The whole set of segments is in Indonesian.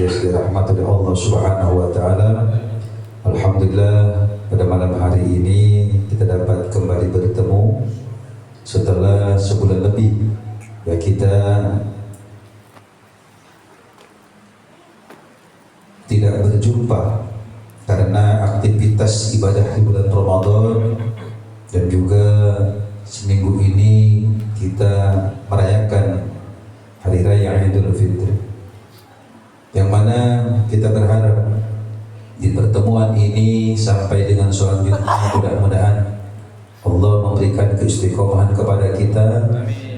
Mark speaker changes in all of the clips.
Speaker 1: senantiasa dirahmati oleh Allah Subhanahu wa taala. Alhamdulillah, pada malam hari ini kita dapat kembali bertemu setelah sebulan lebih ya kita tidak berjumpa karena aktivitas ibadah di bulan Ramadan, dan juga seminggu ini kita merayakan Hari Raya Idul Fitri, yang mana kita berharap di pertemuan ini sampai dengan selanjutnya mudah-mudahan Allah memberikan keistiqomahan kepada kita,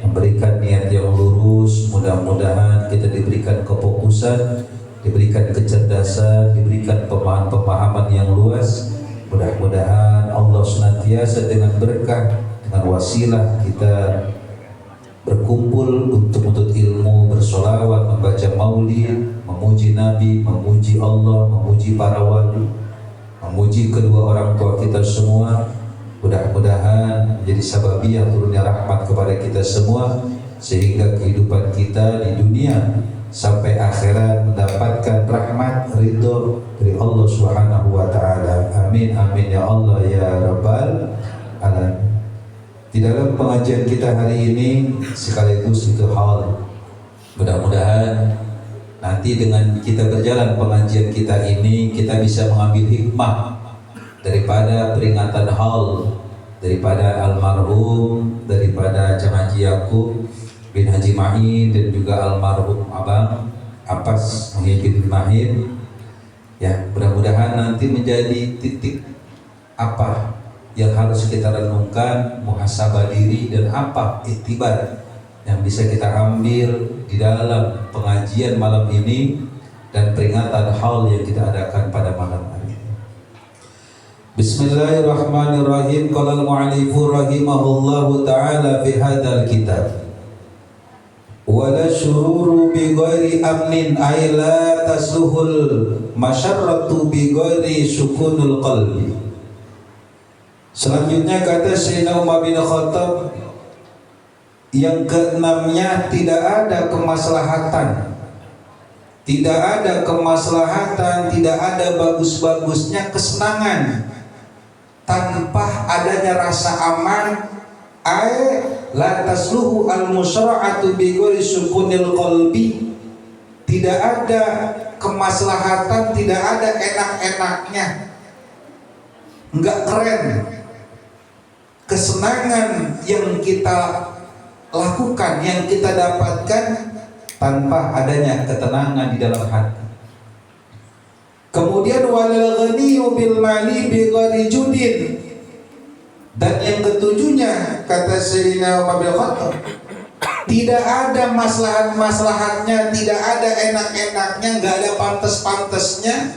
Speaker 1: memberikan niat yang lurus, mudah-mudahan kita diberikan kefokusan, diberikan kecerdasan, diberikan pemahaman yang luas. Mudah-mudahan Allah senantiasa dengan berkah, dengan wasilah kita berkumpul untuk menuntut ilmu, bersolawat, membaca maulid, memuji Nabi, memuji Allah, memuji para wali, memuji kedua orang tua kita semua. Mudah-mudahan menjadi sababiyah turunnya rahmat kepada kita semua, sehingga kehidupan kita di dunia sampai akhirat mendapatkan rahmat ridho dari Allah Subhanahu wa taala. Amin amin ya Allah ya rabbal alamin. Di dalam pengajian kita hari ini sekaligus itu hal, mudah-mudahan nanti dengan kita berjalan pengajian kita ini kita bisa mengambil hikmah daripada peringatan hal daripada almarhum, daripada Haji Yakub bin Haji Ma'in, dan juga almarhum Abang Apas Muhyiddin Mahir. Ya, mudah-mudahan nanti menjadi titik apa yang harus kita renungkan, muhasabah diri, dan apa iktibar yang bisa kita ambil di dalam pengajian malam ini dan peringatan hal yang kita adakan pada malam hari ini. Bismillahirrahmanirrahim. Qala al-mu'allifu rahimahullahu ta'ala fi hadzal kitab, wala syururu bi ghairi amnin ay la tasluhul masyarratu bi ghairi sukunul qalbi. Selanjutnya kata Sayyidina Umar bin Khattab, yang keenamnya tidak ada kemaslahatan, tidak ada kemaslahatan, tidak ada bagus-bagusnya kesenangan tanpa adanya rasa aman. Ay la tasluhu al-musyra'atu bi ghairi sukunil qalbi. Tidak ada kemaslahatan, tidak ada enak-enaknya, enggak keren kesenangan yang kita lakukan, yang kita dapatkan tanpa adanya ketenangan di dalam hati. Kemudian walal ghaniyyu bil mali bi ghairi judin. Dan yang ketujuhnya kata Sayyidina Umar bin Khattab, tidak ada maslahat-maslahatnya, tidak ada enak-enaknya, enggak ada pantas-pantasnya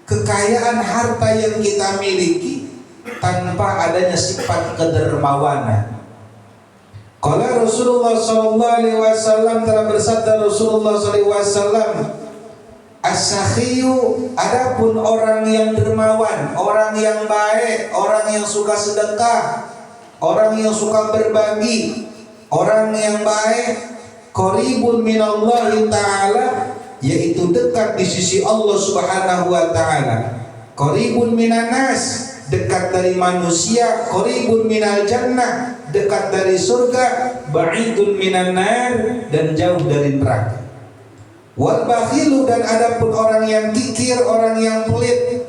Speaker 1: kekayaan harta yang kita miliki tanpa adanya sifat kedermawanan. Qala Rasulullah sallallahu alaihi wasallam, telah bersabda Rasulullah sallallahu alaihi wasallam, as-sakhiyu, adapun orang yang dermawan, orang yang baik, orang yang suka sedekah, orang yang suka berbagi, orang yang baik, qaribun minallahi ta'ala, yaitu dekat di sisi Allah Subhanahu wa taala. Qaribun minan nas, dekat dari manusia. Qaribun minal jannah, dekat dari surga. Ba'idun minan nar, dan jauh dari neraka. Wal bakhilu, dan adapun orang yang kikir, orang yang pelit,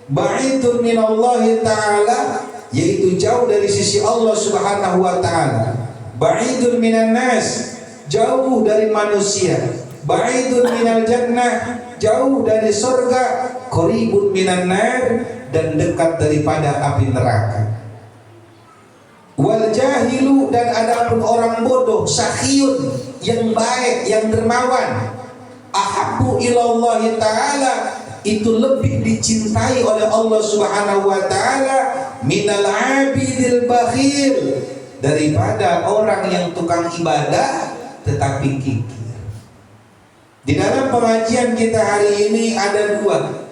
Speaker 1: ba'idun minallahi ta'ala, yaitu jauh dari sisi Allah Subhanahu wa taala. Ba'idun minan nas, jauh dari manusia. Ba'idun minal jannah, jauh dari surga. Qaribun minan nar, dan dekat daripada api neraka. Wal jahilu, dan adapun orang bodoh, sakhiyun, yang baik, yang dermawan, ahabbu ilallahi ta'ala, itu lebih dicintai oleh Allah Subhanahu wa ta'ala minal abidil bakhil, daripada orang yang tukang ibadah tetapi kikir. Di dalam pengajian kita hari ini ada dua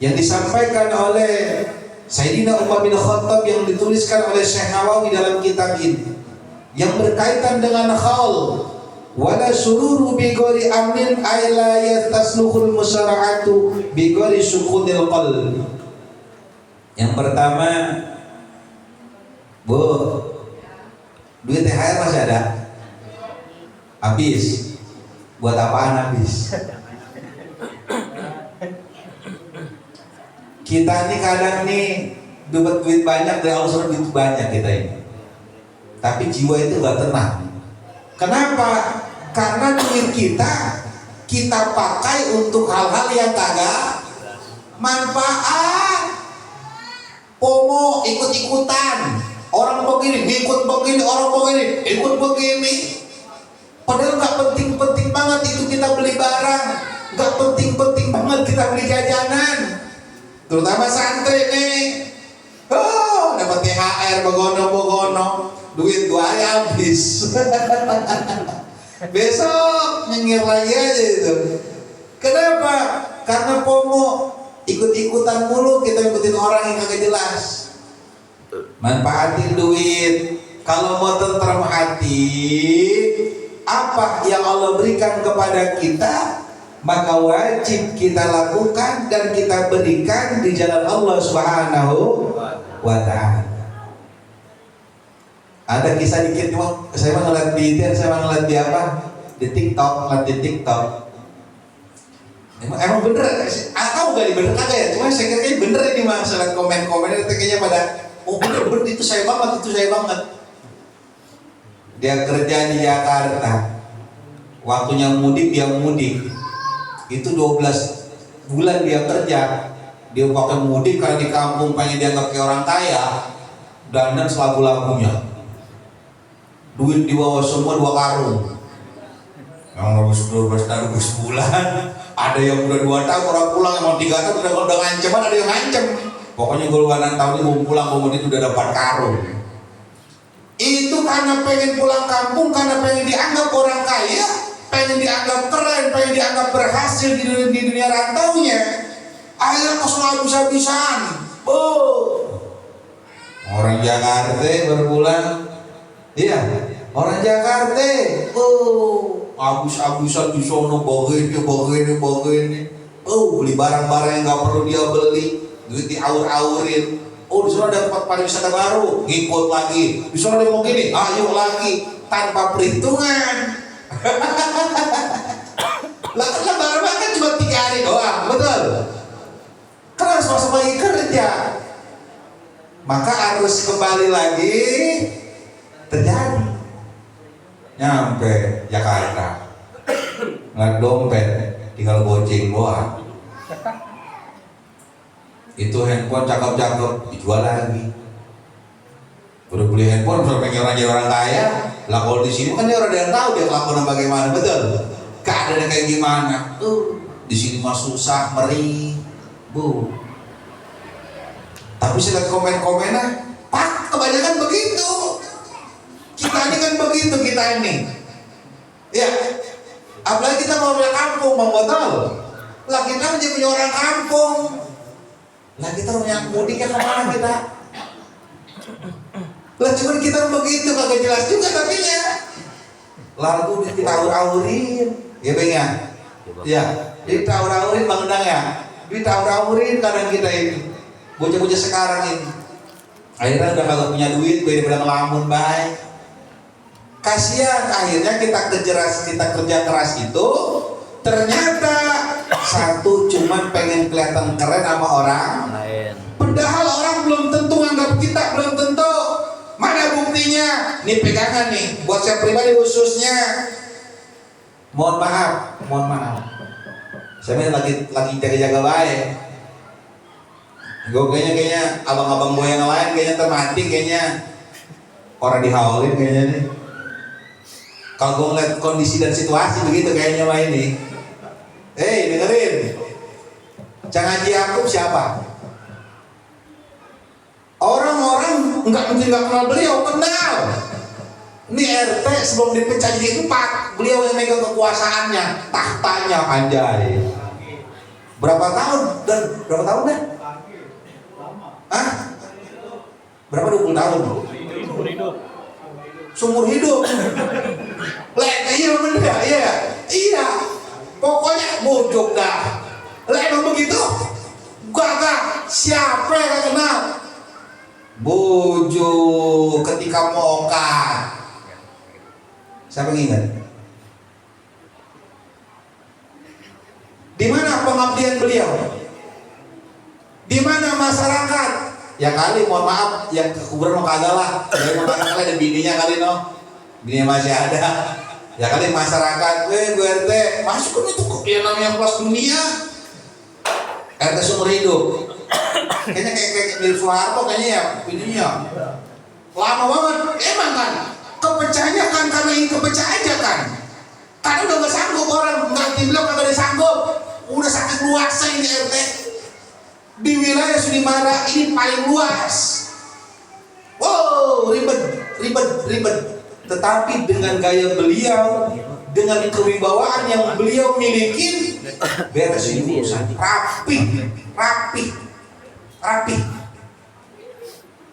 Speaker 1: yang disampaikan oleh Sayyidina Umar bin Khattab, yang dituliskan oleh Syekh Nawawi dalam kitab ini, yang berkaitan dengan hal Wala sururu bi ghairi amnin ay la yatasluhul musara'atu bi ghairi sukudil qalb. Yang pertama, Bu, duit THR masih ada? Habis. Buat apaan habis? Kita ini kadang nih dapat duit banyak dari Allah, duit banyak kita ini. Tapi jiwa itu gak tenang. Kenapa? Karena duit kita pakai untuk hal-hal yang kagak manfaat. FOMO, ikut-ikutan. Orang begini, ikut begini, orang begini, ikut begini. Padahal gak penting-penting banget itu kita beli barang. Gak penting-penting banget kita beli jajanan. Terutama santri nih. Oh, dapat THR begono-begono. Duit gua habis. Besok nyengir lagi aja itu. Kenapa? Karena FOMO, ikut-ikutan mulu, kita ikutin orang yang kagak jelas. Manfaatin duit. Kalau mau tenteram hati, apa yang Allah berikan kepada kita, maka wajib kita lakukan dan kita berikan di jalan Allah Subhanahu wa ta'ala. Ada kisah dikit, saya mah ngeliat di itu, saya mah ngeliat di apa? Di TikTok, ngeliat di TikTok. Emang bener, tahu gak di bener kagak ya? Cuma saya kira bener ini mah, saya lihat komen-komennya kayaknya pada, oh bener itu saya banget, itu saya banget. Dia kerja di Jakarta, waktunya mudik dia mudik, itu 12 bulan dia kerja. Dia pakai mudik karena di kampung pengen dianggap kayak orang kaya, dandan selagu-lagunya. Duit di bawah semua 2 karung. Yang harus 12 tahun sebulan. Ada yang udah 2 tahun orang pulang, emang 3 tahun udah ngancem, ada yang ngancem. Pokoknya golongan tahun ini mau pulang kemudian udah dapat karung. Itu karena pengen pulang kampung, karena pengen dianggap orang kaya, pengen dianggap keren, pengen dianggap berhasil di dunia rantaunya. Akhirnya kosong habis-habisan. Orang Jakarta baru pulang. Iya, orang Jakarta, habis-habisan di sono, begini, beli barang-barang yang nggak perlu dia beli, duit diaur-aurin. Di sana ada tempat pariwisata baru, ngikut lagi. Di sana ada mau gini, ayo lagi, tanpa perhitungan. Lebaran kan cuma 3 hari doang, betul? Karena sama-sama lagi kerja, maka harus kembali lagi. Terjadi nyampe Jakarta nggak dompet, tinggal goceng doang. Itu handphone cakep-cakep dijual lagi. Udah beli handphone misalnya pengen orang kaya lah. Kalau di sini kan dia orang yang tahu dia kelakuan bagaimana, betul? Keadaannya kayak gimana di sini mah susah meri, Bu. Tapi saya lihat komen-komennya, Pak, kebanyakan begitu. Kita ini kan begitu, kita ini. Ya, apalagi kita mau punya kampung, Bang Botol. Lah kita menjadi punya orang kampung. Lah kita punya mudik ya kemana kita? Lah cuman kita begitu, kagak jelas juga tapi ya. Lalu kita aur-aurin, ya Bang ya? Ya, kita aur-aurin Bang Endang ya. Kita aur-aurin kadang kita ini. Bocah-bocah sekarang ini. Akhirnya udah kagak punya duit, daripada ngelamun baik. Kasihan, akhirnya kita kerja keras itu ternyata satu cuman pengen kelihatan keren sama orang lain. Padahal orang belum tentu anggap kita, belum tentu. Mana buktinya? Nih pegangan nih, buat saya pribadi khususnya. Mohon maaf. Saya lagi jaga-jaga baik. Gue kayaknya abang-abang gue yang lain kayaknya termati, kayaknya orang dihaulin kayaknya nih. Kalau gue ngeliat kondisi dan situasi begitu kayaknya mah ini. Dengerin. Cang Haji Yakub siapa? Orang-orang nggak mungkin nggak kenal beliau, kenal. Ini RT sebelum dipecah jadi 4, beliau yang megang kekuasaannya, tahtanya, anjay. Berapa tahun dah? Hah? Berapa 20 tahun? seumur hidup. Lek iya bener ya, iya. Pokoknya bujuk dah. Lek emang begitu, gak siapa yang gak kenal. Bujuk ketika mokat. Siapa yang ingat? Di mana pengabdian beliau? Di mana masyarakat? Ya kali, mohon maaf, yang ke kuburan mau kagak lah. Ya mau kagak ada bininya kali no. Bininya masih ada. Ya kali masyarakat, Bu RT, masuk kan itu yang namanya kelas dunia. RT seumur hidup. Kayaknya kayak mirip Soeharto kayaknya ya, bininya. Lama banget, emang kan. Kepecahnya kan karena ingin kepecah aja kan. Karena udah gak sanggup orang, nggak dibilang kagak ada sanggup. Udah sakit luasa ini RT. Di wilayah Sudimara ini paling luas. Wow, ribet. Tetapi dengan gaya beliau, dengan kewibawaan yang beliau miliki, beres ini urusan rapi.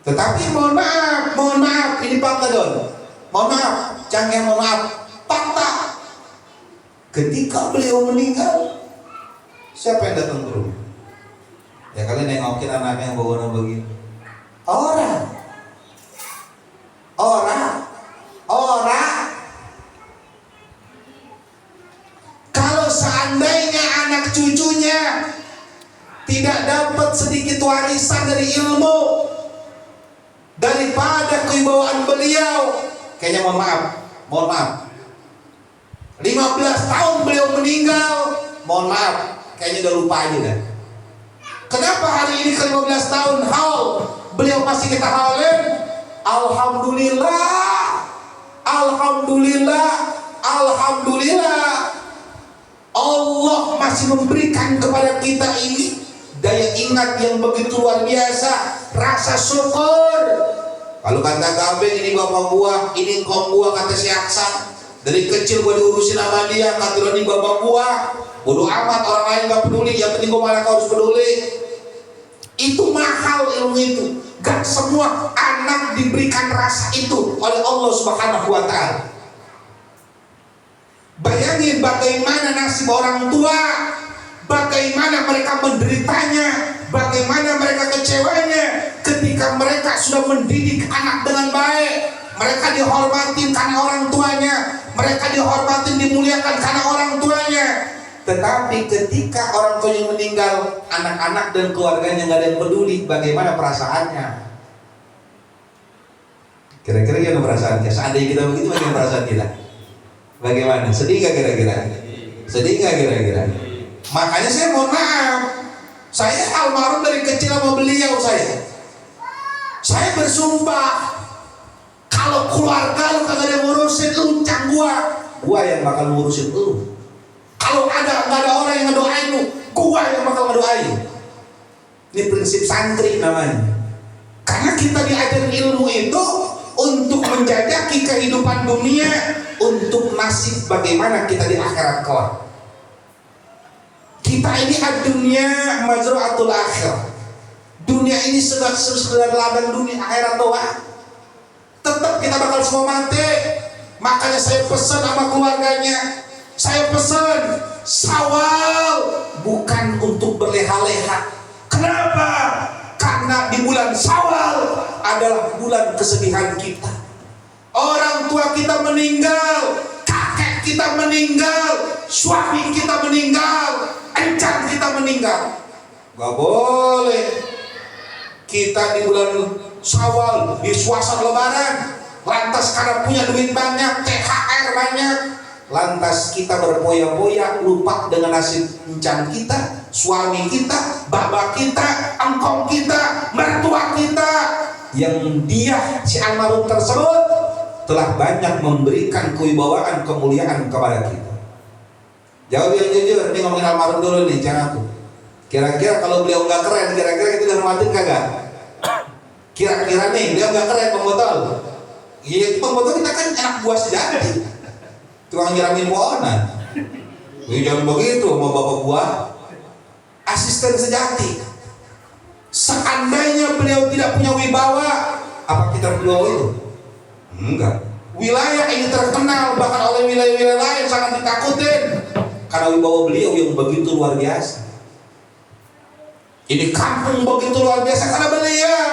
Speaker 1: Tetapi mohon maaf, ini fakta Don. Mohon maaf, jangan mohon maaf, fakta. Ketika beliau meninggal, siapa yang datang ke rumah? Ya kalian nengokin anaknya yang bawa begini. Orang. Kalau seandainya anak cucunya tidak dapat sedikit warisan dari ilmu daripada kewibawaan beliau, kayaknya mohon maaf. 15 tahun beliau meninggal, mohon maaf, kayaknya udah lupa aja dah. Kenapa hari ini ke 15 tahun beliau masih kita haulin? Alhamdulillah Allah masih memberikan kepada kita ini daya ingat yang begitu luar biasa, rasa syukur. Kalau kata Gabeng, ini bapak gua, ini engkong gua, kata si Aksan, dari kecil gua diurusin sama dia, kata ini bapak gua, bodoh amat orang lain gak peduli, yang penting gua malah kau harus peduli. Itu mahal ilmu itu. Gak semua anak diberikan rasa itu oleh Allah Subhanahu wa Ta'ala. Bayangin bagaimana nasib orang tua, bagaimana mereka menderitanya, bagaimana mereka kecewanya ketika mereka sudah mendidik anak dengan baik. Mereka dihormatin karena orang tuanya, mereka dihormatin, dimuliakan karena orang tuanya. Tetapi ketika orang tuanya meninggal, anak-anak dan keluarganya nggak ada yang peduli, bagaimana perasaannya? Kira-kira gimana perasaannya? Seandainya kita begitu, bagaimana perasaan kita? Bagaimana? Sedih nggak kira-kira? Sedih nggak kira-kira? Makanya saya mohon maaf, saya almarhum dari kecil sama beliau saya bersumpah, kalau keluarga lu kagak ada ngurusin, lu uncang gua yang bakal ngurusin lu. Kalau nggak ada orang yang ngedoain lu, gua yang bakal ngedoain. Ini prinsip santri namanya. Karena kita diajarin ilmu itu untuk menjajaki kehidupan dunia, untuk nasib bagaimana kita di akhirat kelak. Kita ini dunia mazra'atul akhir. Dunia ini sekedar ladang dunia, akhirat doang. Tetap kita bakal semua mati. Makanya saya pesan sama keluarganya, saya pesan Syawal bukan untuk berleha-leha. Kenapa? Karena di bulan Syawal adalah bulan kesedihan kita. Orang tua kita meninggal, kakek kita meninggal, suami kita meninggal, encan kita meninggal. Gak boleh kita di bulan Syawal, di suasana lebaran, lantas karena punya duit banyak, THR banyak, lantas kita berpoya-poya, lupa dengan nasib encan kita, suami kita, bapak kita, engkong kita, mertua kita, yang dia si almarhum tersebut telah banyak memberikan kewibawaan, kemuliaan kepada kita. Jawab yang jujur, ini ngomongin almarhum dulu nih, jangan aku. Kira-kira kalau beliau nggak keren, kira-kira kita udah hormatin kagak? Kira-kira nih, beliau nggak keren, Bang Botol. Iya, Bang Botol kita kan anak buah sejati, tukang nyiramin pohonan. Jangan begitu sama bapak buah, asisten sejati. Seandainya beliau tidak punya wibawa, apa kita berdoa itu? Enggak. Wilayah ini terkenal bahkan oleh wilayah-wilayah lain sangat ditakutin karena wibawa beliau yang begitu luar biasa. Ini kampung begitu luar biasa karena beliau.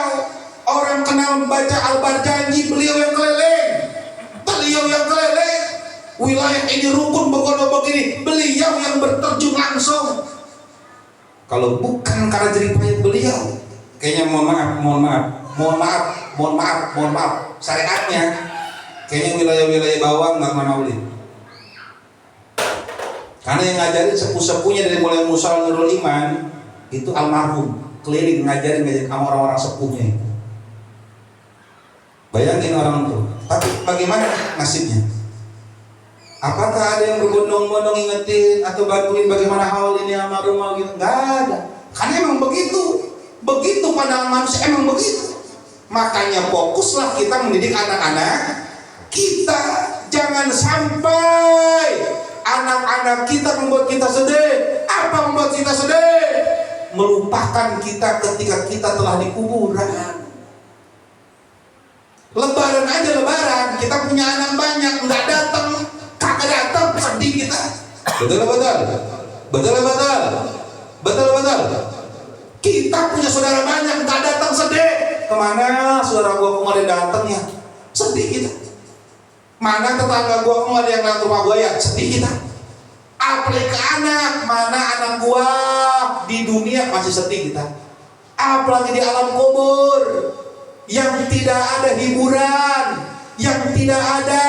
Speaker 1: Orang kenal membaca Al-Barjanji, beliau yang keliling. Beliau yang keliling. Wilayah ini rukun begini, beliau yang berterjun langsung. Kalau bukan karena jeripayah beliau, kayaknya mohon maaf, syariatnya kayaknya wilayah-wilayah bawah nggak kemana ulin. Karena yang ngajarin sepuh-sepuhnya dari mulai Musa Nurul Iman itu almarhum, keliling ngajarin sama orang-orang sepuhnya itu. Bayangin orang itu. Tapi bagaimana nasibnya? Apakah ada yang berbondong-bondong ingetin atau bantuin bagaimana hal ini almarhum gitu? Nggak ada. Karena emang begitu pandangan manusia emang begitu. Makanya fokuslah kita mendidik anak-anak kita. Jangan sampai anak-anak kita membuat kita sedih. Apa membuat kita sedih? Melupakan kita ketika kita telah di kuburan. Lebaran aja lebaran, kita punya anak banyak, nggak datang, kagak datang, sedih kita. Betul. Kita punya saudara banyak, nggak datang, sedih. Kemana saudara gua kok nggak ada datang ya? Sedih kita. Mana tetangga gua kok nggak ada yang lewat rumah gua ya? Sedih kita. Apalagi ke anak, mana anak gua di dunia masih sedih kita. Apalagi di alam kubur yang tidak ada hiburan, yang tidak ada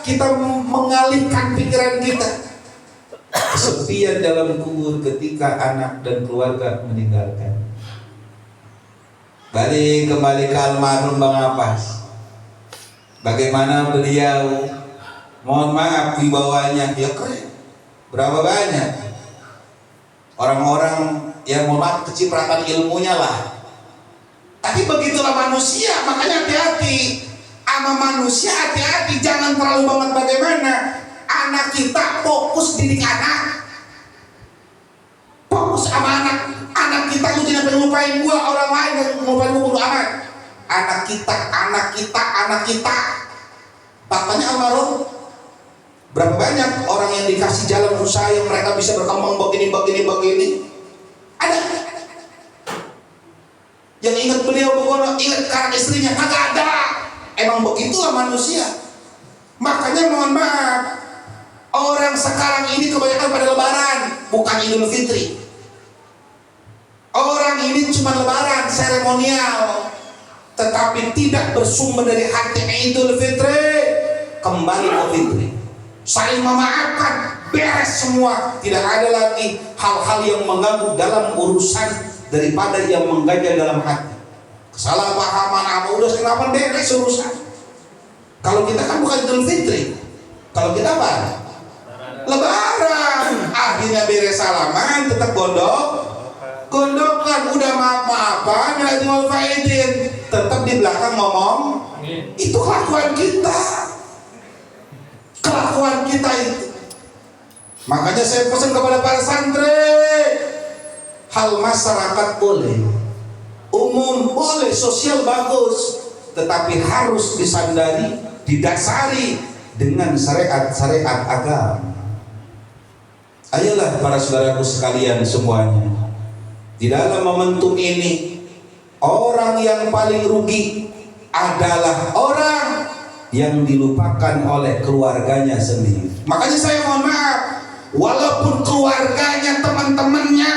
Speaker 1: kita mengalihkan pikiran kita. Kesepian dalam kubur ketika anak dan keluarga meninggalkan. Kembali ke almarhum Bang Apas. Bagaimana beliau, mohon maaf wibawanya, ya keren. Berapa banyak orang-orang yang mohon maaf kecipratan ilmunya lah. Tapi begitulah manusia, makanya hati-hati sama manusia, hati-hati jangan terlalu banget. Bagaimana anak kita fokus didik anak, fokus sama anak kita. Lu jangan lupain gua, orang lain yang lupain gua bodo amat. Anak kita. Bapaknya almarhum, berapa banyak orang yang dikasih jalan usaha yang mereka bisa berkembang begini. Ada yang ingat beliau, ingat karena istrinya, kagak ada. Emang begitulah manusia. Makanya mohon maaf, orang sekarang ini kebanyakan pada lebaran, bukan Idul Fitri. Orang ini cuma lebaran, seremonial, tetapi tidak bersumber dari hati Idul Fitri. Kembali ke Fitri, saling memaafkan, beres semua. Tidak ada lagi hal-hal yang mengganggu dalam urusan daripada yang menggajah dalam hati. Kesalahpahaman apa udah kenapa beres urusan. Kalau kita kan bukan Idul Fitri, kalau kita apa? Lebaran. Akhirnya beres salaman, tetap gondokan, udah maaf-maafan, Idul Faidin, tetap di belakang ngomong. Itu kelakuan kita itu. Makanya saya pesan kepada para santri, hal masyarakat boleh, umum boleh, sosial bagus, tetapi harus didasari dengan syariat agama. Ayolah para saudaraku sekalian semuanya, di dalam momentum ini orang yang paling rugi adalah orang yang dilupakan oleh keluarganya sendiri. Makanya saya mohon maaf, walaupun keluarganya, teman-temannya,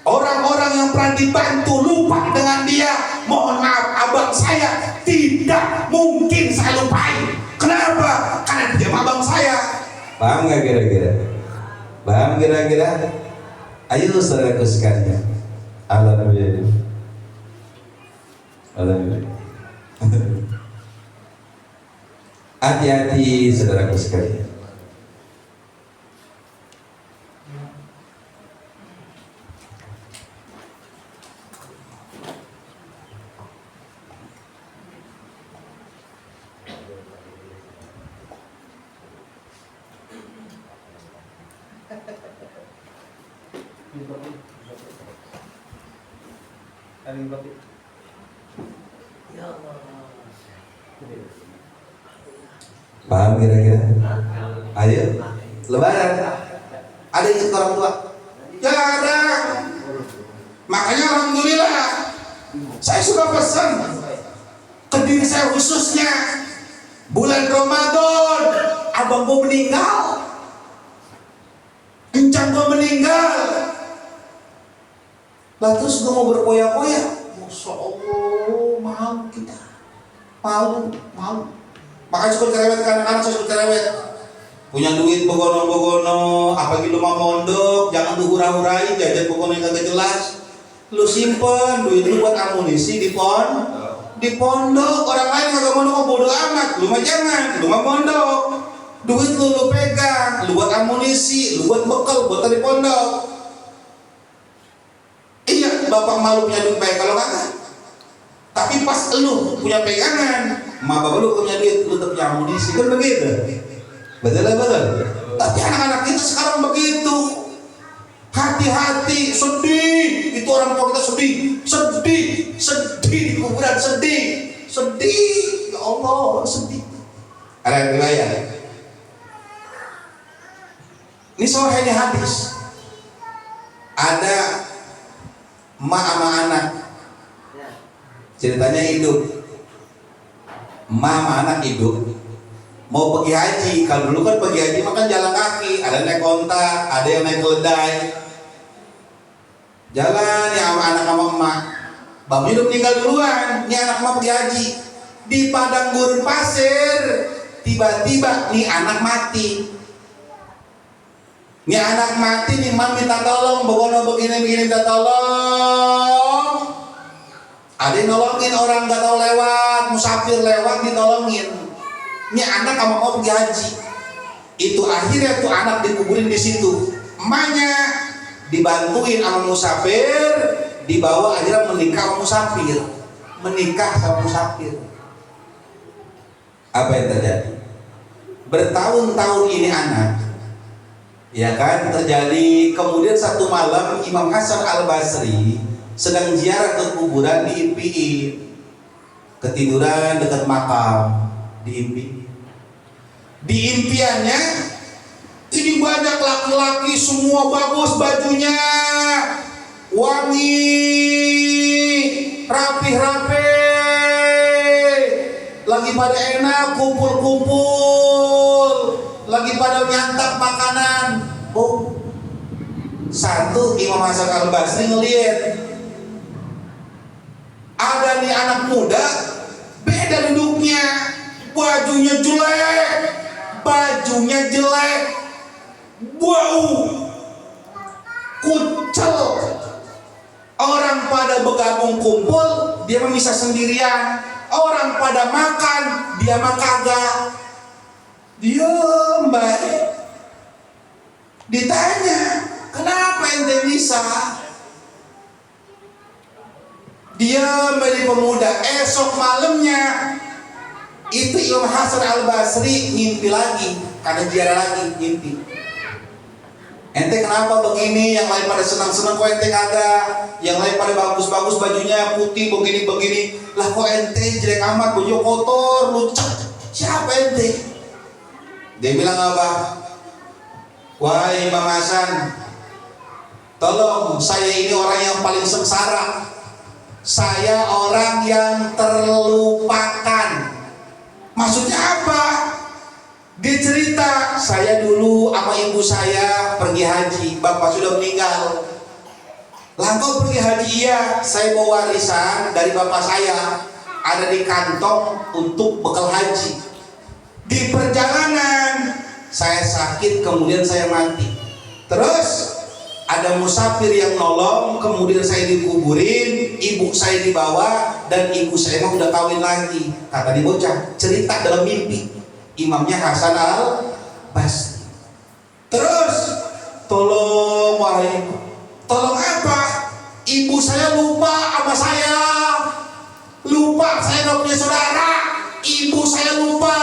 Speaker 1: orang-orang yang pernah dibantu lupa dengan dia, mohon maaf, abang saya tidak mungkin saya lupain. Kenapa? Karena dia abang saya. Paham nggak kira-kira? Paham kira-kira? Ayo saudaraku sekalian. Alhamdulillah. Hati-hati saudaraku sekalian. Ya Allah. Paham kira-kira? Ayo, lebaran. Ada yang ikut orang tua? Jarang. Makanya alhamdulillah, saya sudah pesan ke diri saya khususnya, bulan Ramadan, abang gue meninggal, kencang gue meninggal. Lah terus gue mau berpoya-poya, Masya Allah, malu kita, malu. Makanya suka cerewet ke anak-anak, saya suka cerewet. Punya duit begono-begono, apalagi lu mau mondok, jangan lu hura-hurain jajan begono yang kagak jelas. Lu simpen duit lu buat amunisi di pondok. Orang lain kagak mondok, bodo amat. Lu mah jangan, lu mah mondok. Duit lu pegang, lu buat amunisi, lu buat bekal, buat di pondok. Iya, bapak malu punya duit baik kalau kagak. Tapi pas lu punya pegangan, emak bapak lu punya duit, lu tetap punya amunisi, kan begitu? Betul. Tapi anak-anak kita sekarang begitu. Hati-hati, sedih. Itu orang tua kita sedih di kuburan, sedih. Ya Allah, sedih. Ada riwayat. Ini sahihnya hadis. Ada emak sama anak. Ceritanya hidup. Emak sama anak hidup. Mau pergi haji. Kalau dulu kan pergi haji makan jalan kaki. Ada naik onta, ada yang naik keledai. Jalan ya sama anak sama emak. Bapaknya udah meninggal duluan. Ini anak emak pergi haji. Di padang gurun pasir, tiba-tiba nih anak mati. Nih anak mati, nih emak minta tolong. Begono begini minta tolong. Ada yang nolongin, orang gak tahu lewat, musafir lewat ditolongin. Ini anak sama mau pergi haji. Itu akhirnya tuh anak dikuburin di situ. Emaknya dibantuin sama musafir, dibawa akhirnya menikah sama musafir. Apa yang terjadi? Bertahun-tahun ini anak, ya kan, terjadi. Kemudian satu malam Imam Hasan Al-Basri sedang ziarah ke kuburan, diimpiin ketiduran dekat makam, diimpiin. Di impiannya ini banyak laki-laki semua bagus bajunya, wangi, rapih-rapih, lagi pada enak kumpul-kumpul, lagi pada nyantap makanan. Oh, satu Imam Hasan Al-Basri ngelihat ada nih anak muda, beda duduknya, bajunya jelek, bau, kucel. Orang pada bergabung kumpul, dia memisah sendirian. Orang pada makan, dia mah kagak. Diam baik. Ditanya, kenapa ente bisa? Dia menjadi pemuda. Esok malamnya itu Imam Hasan Al-Basri ngimpi lagi, karena ziarah lagi ngimpi. Ente kenapa begini? Yang lain pada senang-senang, kok ente kagak? Yang lain pada bagus-bagus bajunya putih begini-begini. Lah kok ente jelek amat, baju kotor, lucak. Siapa ente? Dia bilang apa? Wahai Imam Hasan, tolong, saya ini orang yang paling sengsara. Saya orang yang terlupakan. Maksudnya apa? Dia cerita, saya dulu sama ibu saya pergi haji, bapak sudah meninggal. Langkau pergi haji, iya, saya bawa warisan dari bapak saya, ada di kantong untuk bekal haji. Di perjalanan saya sakit, kemudian saya mati. Terus ada musafir yang nolong, kemudian saya dikuburin, ibu saya dibawa, dan ibu saya mah udah kawin lagi. Kata di bocah, cerita dalam mimpi Imamnya Hasan Al-Basri. Terus tolong, wahai, tolong apa? Ibu saya lupa sama saya, lupa saya gak punya saudara. Ibu saya lupa.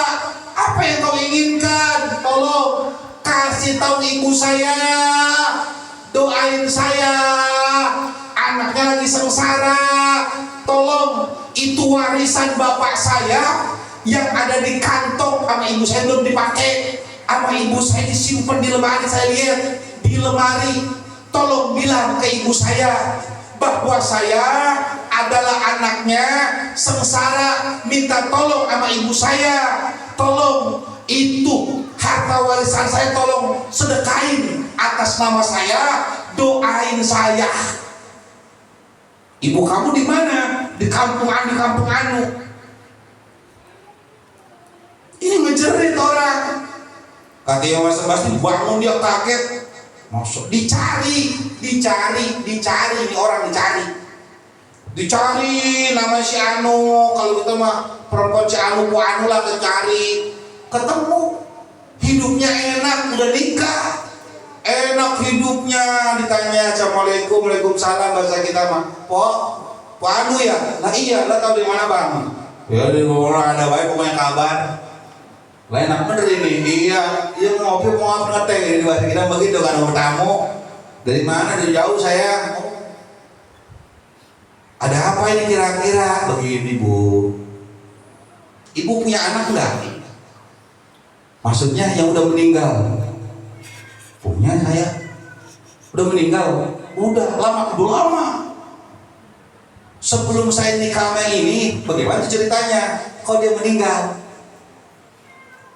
Speaker 1: Apa yang kau inginkan? Tolong kasih tahu ibu saya, doain saya, anaknya lagi sengsara. Tolong, itu warisan bapak saya yang ada di kantong sama ibu saya belum dipakai, sama ibu saya disimpan di lemari. Saya lihat di lemari. Tolong bilang ke ibu saya bahwa saya adalah anaknya, sengsara, minta tolong sama ibu saya. Tolong itu harta warisan saya tolong sedekahin atas nama saya, doain saya. Ibu kamu di mana? Di kampung anu. Ini ngejerit orang. Katanya Mas Sebastian bangun dia kaget. Masuk dicari ini orang dicari nama si Anu. Kalau kita mah perempuan si Anu Bu Anu lah dicari, ketemu. Hidupnya enak, udah nikah, enak hidupnya. Ditanya assalamualaikum, waalaikumsalam, bahasa kita mah Po Anu ya? Lah iya, lah tahu di mana bang? Ya di orang ada baik pokoknya kabar. Lah enak bener ini. Iya ngopi mau ngeteh ini bahasa kita begitu kan, nomor tamu. Dari mana? Dari jauh saya. Ada apa ini kira-kira? Begini Bu. Ibu punya anak enggak? Maksudnya yang udah meninggal. Punya saya. Udah meninggal. Udah lama. Sebelum saya nikah sama ini, bagaimana ceritanya? Kok dia meninggal?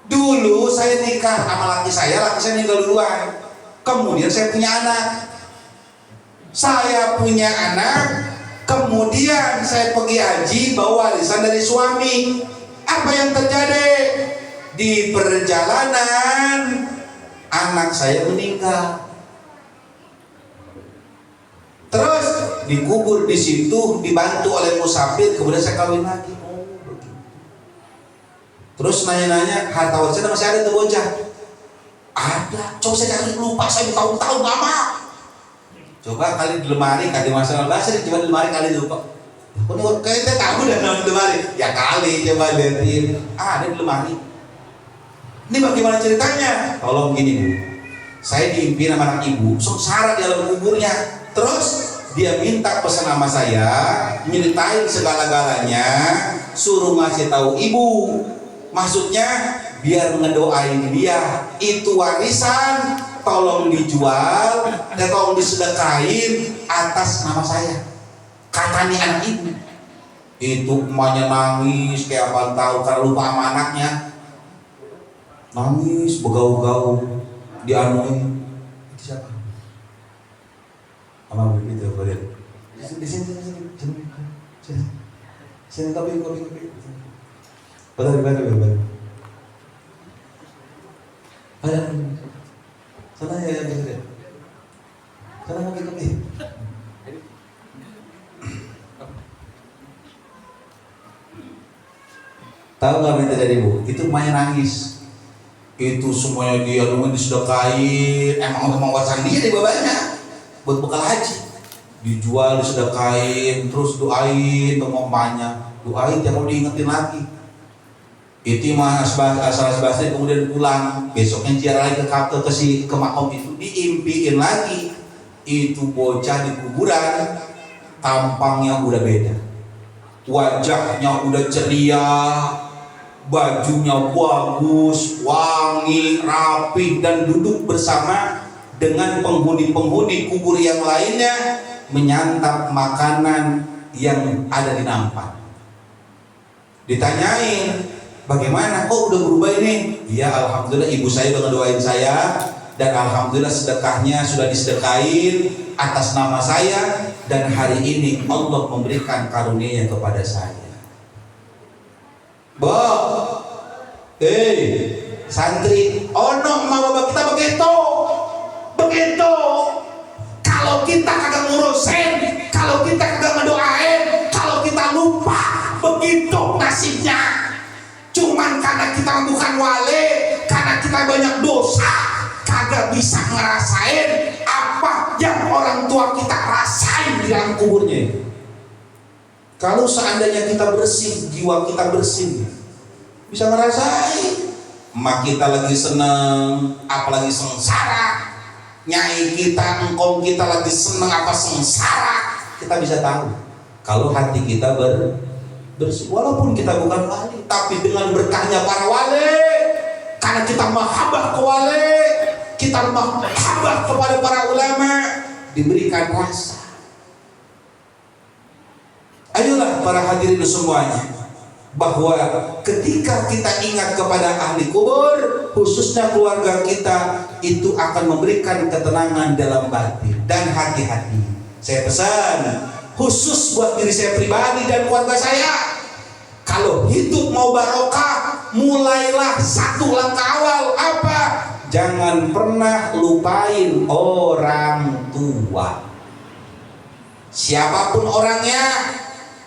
Speaker 1: Dulu saya nikah sama laki saya meninggal duluan. Kemudian saya punya anak. Saya punya anak, kemudian saya pergi haji bawa warisan dari suami. Apa yang terjadi? Di perjalanan anak saya meninggal. Terus dikubur di situ, dibantu oleh musafir, kemudian saya kawin lagi. Terus nanya-nanya, harta warisan masih ada tuh bocah? Ada. Coba saya cari, lupa saya bertahun-tahun lama. Coba kali di lemari, kali masalah Basri, coba di lemari kali lupa. Kok kayaknya tahu dah di lemari. Ya kali coba lihatin. Ada di lemari. Ini bagaimana ceritanya? Tolong gini Bu. Saya diimpiin sama anak ibu, sengsara di dalam kuburnya. Terus dia minta pesan sama saya, nyeritain segala-galanya, suruh ngasih tahu ibu. Maksudnya biar ngedoain dia. Itu warisan tolong dijual dan tolong disedekahin atas nama saya. Kata nih anak ibu. Itu emaknya nangis kayak apa tahu karena lupa sama anaknya. Nangis begau-gau dianuin. Itu siapa? Apa begitu kalian? Di sini kopi. Betul. Sana ya bisa. Sana kopi. Tahu nggak yang terjadi Bu? Itu emaknya nangis. Itu semuanya dia disedekain. Emang warisan dia di bawahnya buat bekal haji. Dijual, disedekain, terus doain sama emaknya. Doain jangan diingetin lagi. Itu mah asal sebasnya kemudian pulang. Besoknya ziarah lagi ke makom itu, diimpiin lagi. Itu bocah di kuburan, tampangnya udah beda. Wajahnya udah ceria, bajunya bagus, wangi, rapi, dan duduk bersama dengan penghuni-penghuni kubur yang lainnya menyantap makanan yang ada di nampan. Ditanyain, bagaimana? Kok udah berubah ini? Ya alhamdulillah ibu saya udah ngedoain saya, dan alhamdulillah sedekahnya sudah disedekain atas nama saya, dan hari ini Allah memberikan karunia kepada saya. Santri, ono ma bapak kita begitu. Kalau kita kagak ngurusin, kalau kita kagak ngedoain, kalau kita lupa, begitu nasibnya. Cuman karena kita bukan wali, karena kita banyak dosa, kagak bisa ngerasain apa yang orang tua kita rasain di dalam kuburnya. Kalau seandainya kita bersih, jiwa kita bersih, bisa ngerasain. Emak kita lagi seneng, apalagi sengsara. Nyai kita, engkong kita lagi seneng apa sengsara, kita bisa tahu. Kalau hati kita Walaupun kita bukan wali, tapi dengan berkahnya para wali, karena kita mahabbah ke wali, kita mahabbah kepada para ulama, diberikan rasa. Ayolah para hadirin semuanya, bahwa ketika kita ingat kepada ahli kubur, khususnya keluarga kita, itu akan memberikan ketenangan dalam batin dan hati-hati. Saya pesan khusus buat diri saya pribadi dan keluarga saya, kalau hidup mau barokah, mulailah satu langkah awal. Apa? Jangan pernah lupain orang tua. Siapapun orangnya,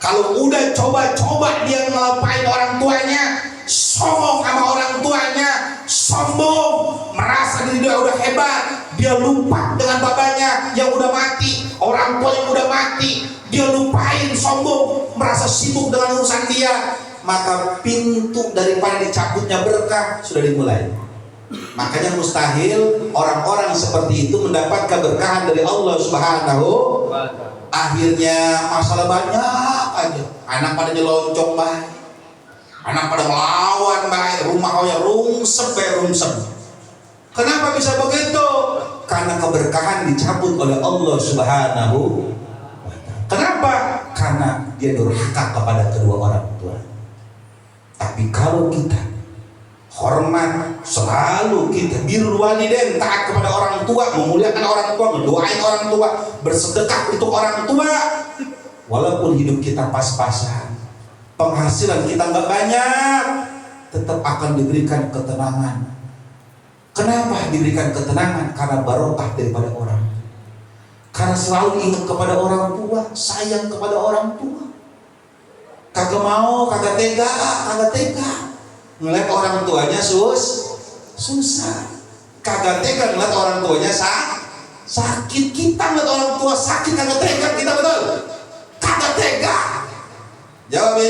Speaker 1: kalau udah coba-coba dia ngelupain orang tuanya, sombong sama orang tuanya, sombong, merasa diri dia udah hebat, dia lupa dengan babanya yang udah mati, orang tua yang udah mati, dia lupain, sombong, merasa sibuk dengan urusan dia, maka pintu daripada dicabutnya berkah sudah dimulai. Makanya mustahil orang-orang seperti itu mendapat keberkahan dari Allah Subhanahu. Akhirnya masalah banyak aja. Anak pada nyelonjong baik, anak pada melawan baik, rumah kau yang rungsep. Kenapa bisa begitu? Karena keberkahan dicabut oleh Allah Subhanahu. Kenapa? Karena dia durhaka kepada kedua orang tua. Tapi kalau kita hormat, selalu kita birrul walidain, taat kepada orang tua, memuliakan orang tua, mendoain orang tua, bersedekah untuk orang tua, walaupun hidup kita pas-pasan, penghasilan kita nggak banyak, tetap akan diberikan ketenangan. Kenapa diberikan ketenangan? Karena barokah daripada orang. Karena selalu ingat kepada orang tua, sayang kepada orang tua. Kagak mau, kagak tega ngeliat orang tuanya susah, kagak tega ngeliat orang tuanya sakit. Kita ngeliat orang tua sakit kagak tega kita, betul? Kagak tega. Jawab.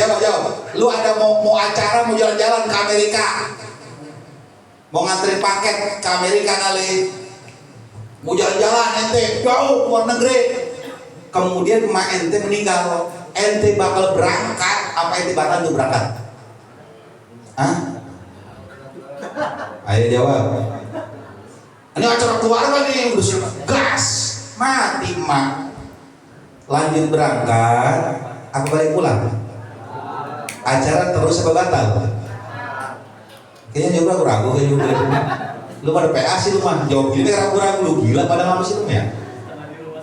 Speaker 1: Jawab. Lu ada mau acara, mau jalan-jalan ke Amerika, mau nganterin paket ke Amerika kali, mau jalan-jalan ente jauh luar negeri, kemudian emak ente meninggal, ente bakal berangkat apa ente bakal tuh berangkat? Hah? Ayo jawab. Ini acara keluarga nih, udah gas, mati mak. Lanjut berangkat, apa balik pulang? Acara terus apa batal? Kayaknya jawab ragu kayaknya. Lu pada PA sih lu mah, jawab ini ragu-ragu, lu gila pada lama sih lu ya?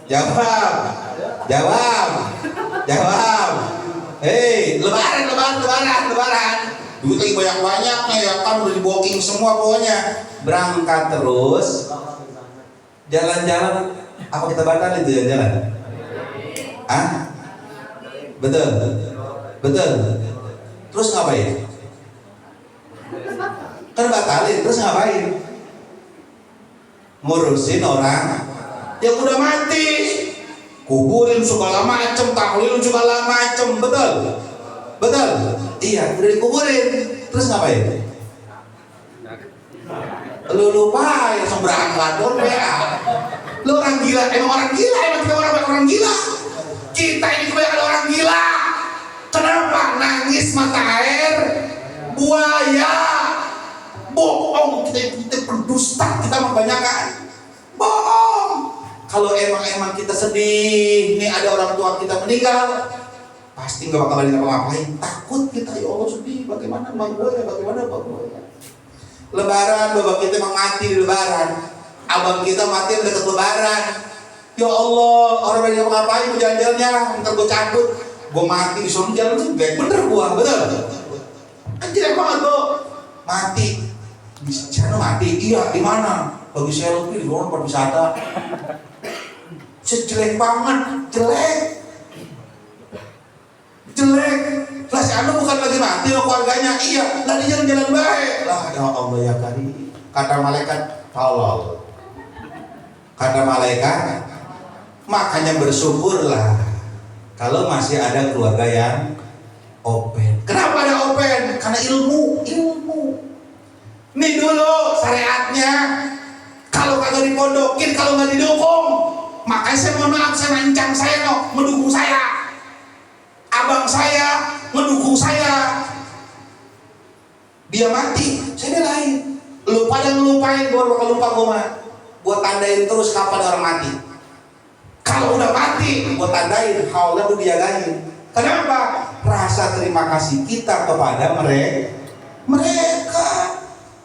Speaker 1: Jawab. Hei, lebaran. Duit lagi banyak-banyaknya ya kan, udah di booking semua pokoknya. Berangkat terus, jalan-jalan, apa kita batal itu jalan-jalan? Hah? Betul. Terus ngapain? Kan batalin, terus ngapain? Ngurusin orang yang udah mati, kuburin segala macem, tahlil segala macem, betul? Iya, udah dikuburin, terus ngapain? Lu lupa ya, langsung berangkat, lu orang gila, emang kita orang gila. Kita ini kebanyakan orang gila. Kenapa? Nangis mata air buaya, bohong, kita berdusta, kita kebanyakan bohong. Kalau emang kita sedih, nih ada orang tua kita meninggal, pasti nggak bakal ngapa-ngapain. Takut kita, ya Allah sedih, bagaimana bang gue ya. Lebaran, bapak kita emang mati di lebaran, abang kita mati dekat lebaran. Ya Allah, orang yang ngapain mau jalan-jalannya, ntar gue cabut, gue mati di sana jalan tuh, bener gua, betul. Anjir banget lo, mati di sana mati, iya di mana? Bagi selfie di luar tempat wisata, jelek banget, jelek. Lah si Anu bukan lagi mati sama keluarganya, iya, lah dia jalan-jalan baik. Lah ya Allah ya Karim, kata malaikat, tolol. Kata malaikat, makanya bersyukurlah kalau masih ada keluarga yang open. Kenapa ada open? Karena ilmu. Nih dulu syariatnya, kalau kagak dipondokin, kalau nggak didukung, makanya saya mohon maaf, saya nancang saya mendukung saya. abang saya ngedukung saya, dia mati, saya belain. Lu pada ngelupain, gua bakal lupa gua mah. Gua tandain terus kapan orang mati. Kalau udah mati, gua tandain, haulnya lu dijagain. Kenapa? Rasa terima kasih kita kepada mereka.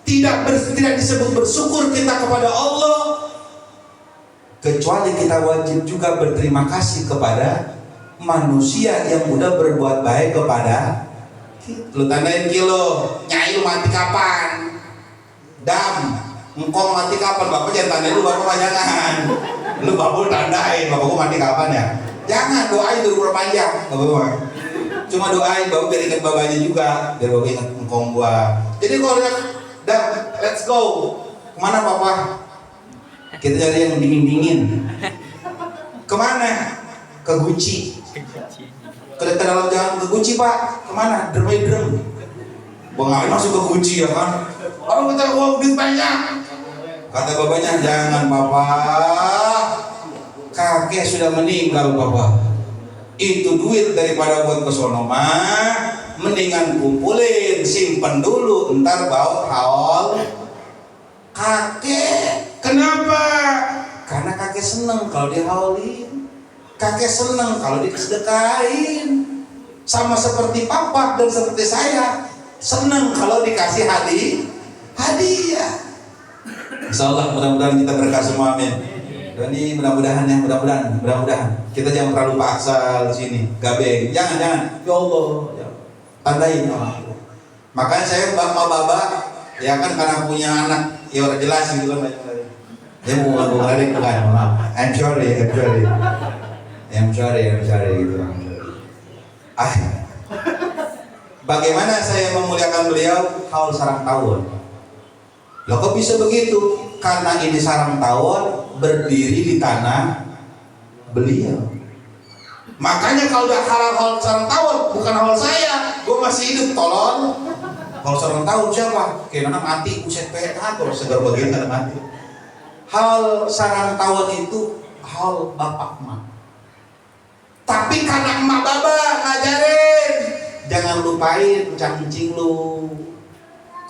Speaker 1: Tidak disebut bersyukur kita kepada Allah, kecuali kita wajib juga berterima kasih kepada manusia yang udah berbuat baik kepada kita. Lu tandain kilo, Nyai lu mati kapan? Dam, engkong mati kapan? Bapak jangan tandain lu, bapak jangan. Lu bapak tandain, bapak gua mati kapan ya? Jangan, doain dulu berpanjang, bapak. Cuma doain bapak biar ingat babanya juga, biar bapak ingat engkong gua. Jadi kalau lihat, Dam, let's go. Kemana papa? Kita cari yang dingin-dingin. Kemana? Ke Gucci. Ke dalam jalan ke Gucci pak. Kemana? Drum. Gua ngapain masuk ke Gucci ya kan? Orang kita uang duit banyak. Kata bapaknya, jangan papa. Kakek sudah meninggal papa. Itu duit daripada buat ke sono mah, mendingan kumpulin, simpen dulu, ntar bawa haul kakek. Kenapa? Karena kakek seneng kalau dihaulin, kakek seneng kalau disedekahin. Sama seperti papa dan seperti saya, seneng kalau dikasih hadiah. Insyaallah mudah-mudahan kita berkah semua, amin. Dan ini mudah-mudahan kita jangan terlalu paksa di sini, gabeng, jangan. Ya Allah, ya. Tandain. Makanya saya baba, ya kan karena punya anak, ya udah jelas gitu kan banyak. Ya bukan maaf. I'm sorry gitu. Bagaimana saya memuliakan beliau? Haul sarang tawon. Loh kok bisa begitu? Karena ini sarang tawon berdiri di tanah beliau. Makanya kalau udah halal sarang tawon, bukan hal saya, gue masih hidup, tolong. Kalau sarang tawon siapa? Kayaknya mati, uset PH kalau segar bagian ada mati. Hal sarang tawon itu hal bapak emak. Tapi karena emak baba ngajarin, jangan lupain cangcing lu,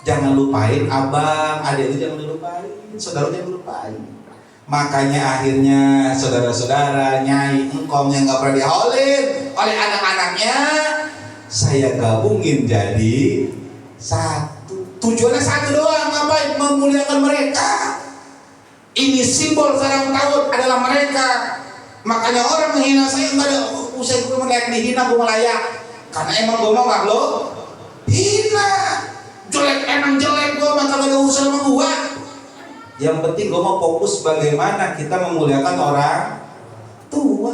Speaker 1: jangan lupain abang, adik lu jangan lupain, saudara jangan lupain. Makanya akhirnya saudara-saudara, nyai, engkong yang gak pernah dihaulin oleh anak-anaknya, saya gabungin jadi satu. Tujuannya satu doang, ngapain? Memuliakan mereka. Ini simbol sarang tawon adalah mereka. Makanya orang menghina saya nggak ada usai gue melihat dihina, gue melayak. Karena emang gue mah makhluk hina, emang jelek gue mah kalau ada usaha sama gue. Yang penting gue mau fokus bagaimana kita memuliakan orang tua.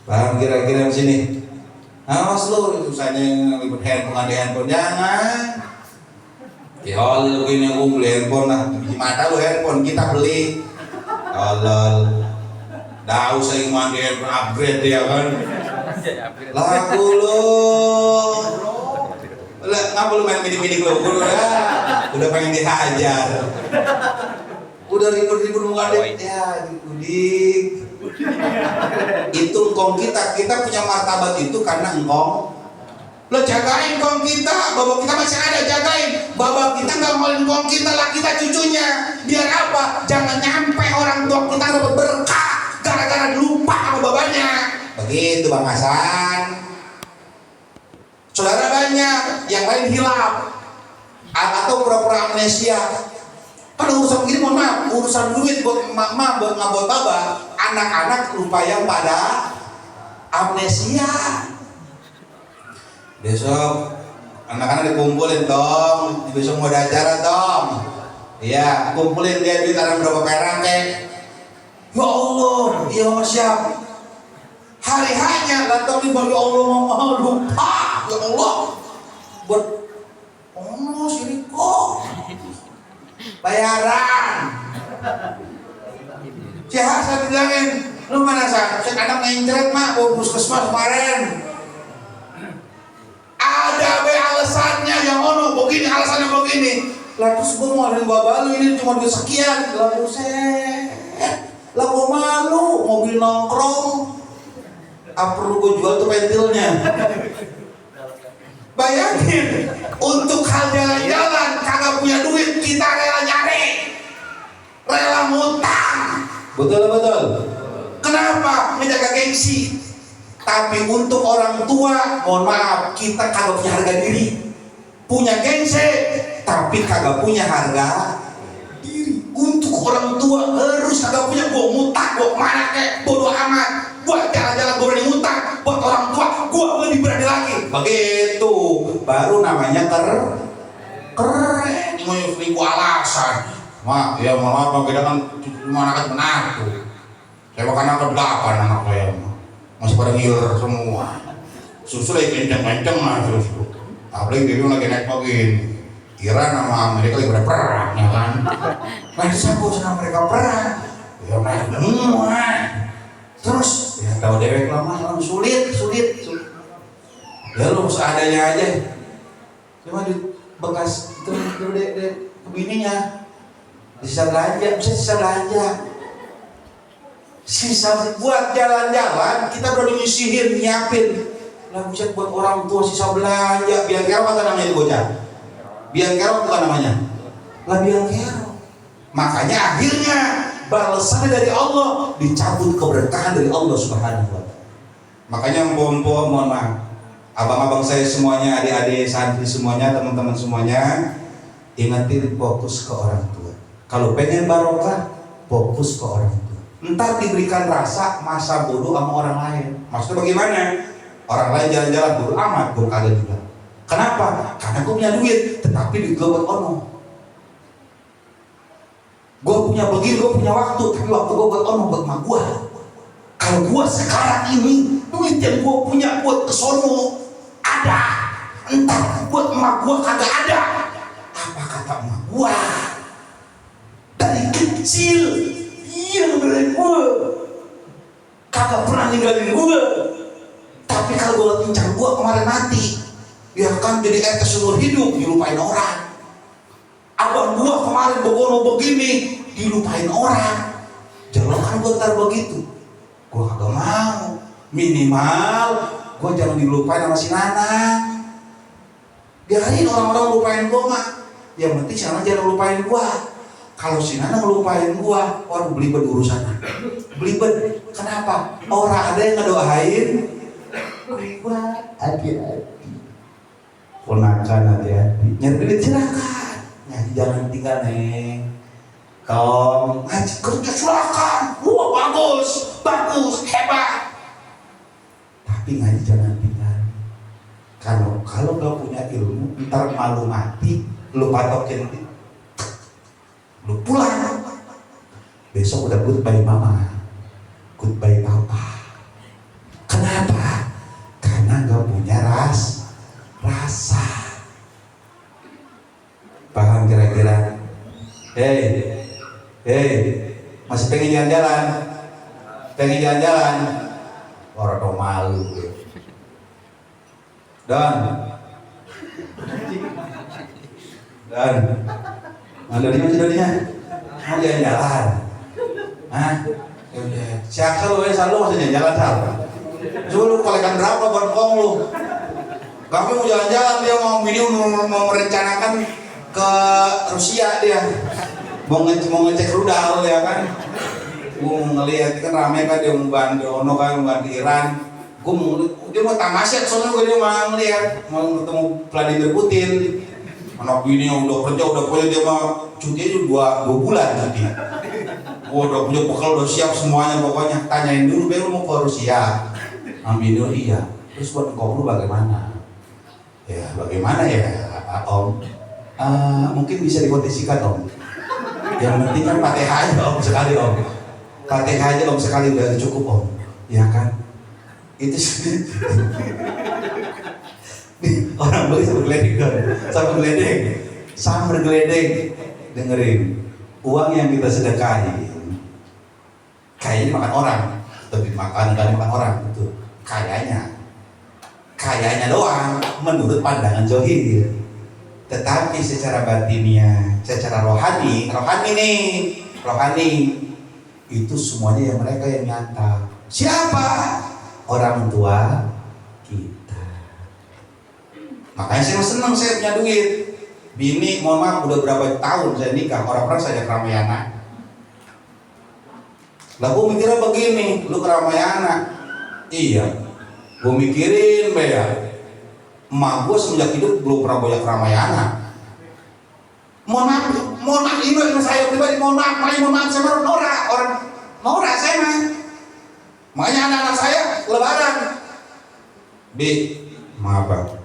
Speaker 1: Paham kira-kira di sini? Awas lu, usahanya ngibut handphone, jangan. Ya lu gini gue beli handphone lah, gimana lu handphone kita beli. Tolol. Dah usah mandi handphone upgrade ya kan. Lagu lu. Lah ngapa lu main mini-mini lu? Udah pengen dihajar. Udah ribut-ribut ngadep ya diudik. Itu engkong kita punya martabat itu karena engkong. Lo jagain engkong kita, bapak kita masih ada, jagain. Bapak kita nggak mau engkong kita lah, kita cucunya. Biar apa? Jangan nyampe orang tua kita dapat berkah gara-gara lupa sama babanya. Begitu Bang Hasan. Saudara banyak yang lain hilaf atau pura-pura amnesia. Pada urusan begini mohon maaf, urusan duit buat emak-emak, buat ngabot baba, anak-anak lupa yang pada amnesia. Besok anak-anak dikumpulin dong, besok mau ada acara dong. Iya, kumpulin dia duit ada berapa perak kek. Ya Allah, ya siap. Hari hanya datang di bagi Allah mau lupa, ya Allah. Buat siriko bayaran. Si Hasan bilangin, lu mana San? Saya kadang ngeintret mak, bawa puskesmas kemarin. Ada alasannya yang begini, alasannya begini. Lah terus gue mau ngadain bapak lu ini cuma duit sekian. Lah buset. Lah gue malu, mobil nongkrong. Apa perlu gue jual tuh pentilnya? Bayangin, untuk hal jalan-jalan kagak punya duit, kita rela nyari, rela ngutang. Betul. Kenapa? Menjaga gengsi. Tapi untuk orang tua, mohon maaf, kita kagak punya harga diri. Punya gengsi, tapi kagak punya harga diri. Untuk orang tua harus kagak punya, gua ngutang, gua kemana kek, bodo amat. Buat jalan-jalan gue berani ngutang, buat orang tua gue lebih berani lagi. Begitu baru namanya keren. Ini mau selingkuh alasan. Mak, ya mohon maaf, kita kan cuma anak menantu. Saya makan anak 8 anak saya, masih pada ngiler semua. Susu lagi kenceng-kenceng lah susu. Apalagi dia lagi naik begini. Iran sama Amerika lagi pada perang, ya kan? Nah, siapa senang mereka perang? Ya naik semua. Terus ya tahu dewek lama sulit. Ya lu seadanya aja. Cuma di bekas itu bininya bisa belanja. Sisa buat jalan-jalan kita udah nyisihin, nyiapin. Lah buset buat orang tua sisa belanja, biang kerok kata namanya bocah. Biang kerok bukan namanya. Lah biang kerok. Makanya akhirnya balasannya dari Allah, dicabut keberkahan dari Allah Subhanahu wa Ta'ala. Makanya mpok-mpok, mohon maaf, abang-abang saya semuanya, adik-adik santri semuanya, teman-teman semuanya, ingetin fokus ke orang tua. Kalau pengen barokah, fokus ke orang tua. Entar diberikan rasa masa bodoh sama orang lain. Maksudnya bagaimana? Orang lain jalan-jalan bodoh amat, gue kagak juga. Kenapa? Karena gue punya duit, tetapi duit gue buat ono. Gue punya begini, gue punya waktu, tapi waktu gue buat ono, buat emak gue. Kalau gue sekarang ini, duit yang gue punya buat kesono ada, entar buat emak gue kagak ada. Apa kata emak gue? Dari kecil, iya ngebelain gue, kagak pernah ninggalin gue. Tapi kalau gue pincang gue kemarin mati, ya kan jadi RT seumur hidup, dilupain orang. Abang gua kemarin begono begini, dilupain orang. Jangan kan gua ntar begitu. Gua kagak mau. Minimal gua jangan dilupain sama si Nana. Biarin orang-orang lupain gua mah. Yang penting si Nana jangan lupain gua. Kalau si Nana ngelupain gua, waduh belibet urusannya. Belibet. Kenapa? Orang ada yang ngedoain gua hati-hati. Ponakan hati-hati. Nyari duit silakan. Ngaji jangan tinggal neng. Kau ngaji kerja silakan. Wah bagus, hebat. Tapi ngaji jangan tinggal. Kalau gak punya ilmu, ntar malu mati, lu patokin, lu pulang. Besok udah goodbye mama, goodbye papa. Kenapa? Karena gak punya rasa. Paham kira-kira? Hei, masih pengen jalan-jalan? Pengen jalan-jalan? Orang dong malu. Dan mana dia? Mau jalan-jalan? Hah? Yaudah. Siapa lu maksudnya jalan-jalan? Coba lu kolekan berapa buat kong lu? Kami mau jalan-jalan, dia mau merencanakan ke Rusia dia, mau ngecek rudal ya kan. Gue mau ngeliat kan rame kan, dia mau bantu Ono kan, mau bantu Iran. Dia mau tamasya soalnya dia mau ngeliat, mau ketemu Vladimir Putin. Anak bini yang udah kerja, udah punya, dia mau cuti aja 2 bulan cuti. Udah punya bekal, udah siap semuanya pokoknya. Tanyain dulu, lu mau ke Rusia? Ambil dulu iya. Terus buat engkau lu bagaimana? Ya bagaimana ya Om? Mungkin bisa dikondisikan Om. Yang penting kan Fatihah aja Om sekali Om. Fatihah aja Om sekali udah cukup Om. Ya kan? Itu orang beli sambil geledek. Dengerin. Uang yang kita sedekahin kayaknya makan orang, tapi makan orang itu kayaknya doang menurut pandangan Zohir. Tetapi secara batinnya, secara rohani itu semuanya yang mereka yang nyata. Siapa? orang tua kita. Makanya saya senang saya punya duit. Bini, mohon maaf, udah berapa tahun saya nikah, orang-orang saja Ramayana. Lah gue mikirnya begini, lu Ramayana. Iya, gue mikirin ya, emak gue semenjak hidup belum pernah banyak Ramayana. Mohon maaf, ini saya pribadi, mohon maaf, saya orang Nora saya mah. Makanya anak-anak saya lebaran. Bi, maaf Pak,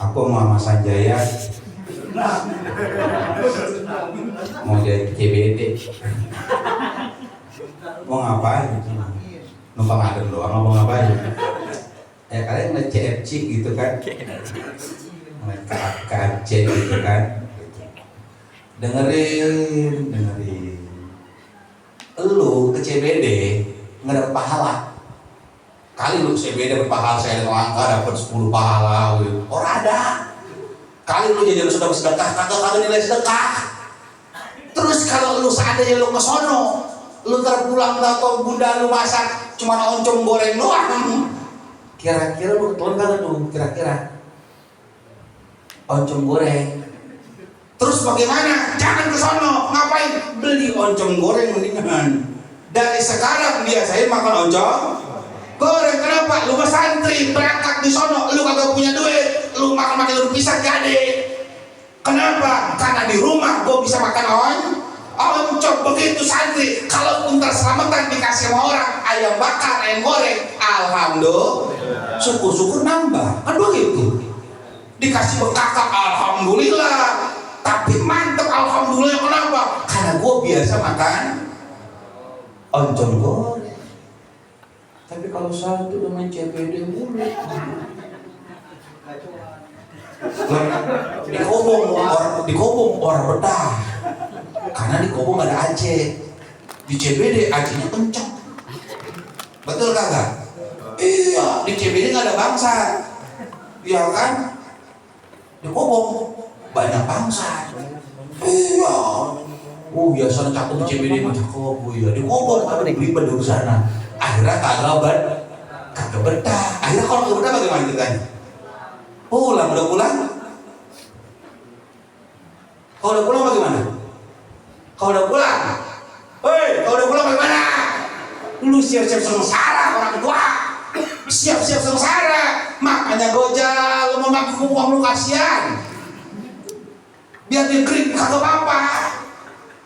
Speaker 1: aku mau sama Sanjaya mau jadi CBD. Mau ngapain? Numpang adem doang, mau ngapain? Kalian nge-CFC gitu kan? Nge-KFC gitu kan? Dengerin. Lu ke CBD nggak dapat pahala. Kali lu CBD berpahala, saya angka dapat 10 pahala gitu. Orang ada. Kali lu jadi sudah bersedekah, kagak nilai sedekah. Terus kalau lu seandainya lu ke sono, lu terpulang atau bunda lu masak cuma oncom goreng doang. Kira-kira lu ketelan kagak tuh? Kira-kira oncom goreng. Terus bagaimana? Jangan ke sono. Ngapain? Beli oncom goreng mendingan. Dari sekarang biasain makan oncom goreng. Kenapa? Lu mah santri berangkat di sono, lu kagak punya duit, lu makan lu pisang gade. Kenapa? Karena di rumah gua bisa makan oncom. Begitu santri. Kalau ntar selamatan dikasih sama orang ayam bakar, ayam goreng, alhamdulillah, syukur-syukur nambah. Kan begitu. Dikasih bekakak, alhamdulillah. Tapi mantep, alhamdulillah. Kenapa? Karena gue biasa makan oncom goreng. Tapi kalau satu dengan CBD mulu, dikobong orang bedah. Karena dikobong ada Aceh. Di CBD Acehnya kenceng. Betul kagak? Iya, di CBD nggak ada bangsa. Iya kan? Dikobong banyak bangsa. Iya. Biasanya cakep di CBD mah cakep. Iya, dikobong apa dibeli di sana. Akhirnya kagak betah. Akhirnya kalau kagak betah bagaimana ceritanya? Udah pulang. Kalau udah pulang bagaimana? Kalau udah pulang bagaimana? Lu siap-siap sengsara orang tua. Siap-siap sengsara. Makanya gojal, lu mau makan uang lu kasihan. Biar dia grip kagak apa-apa.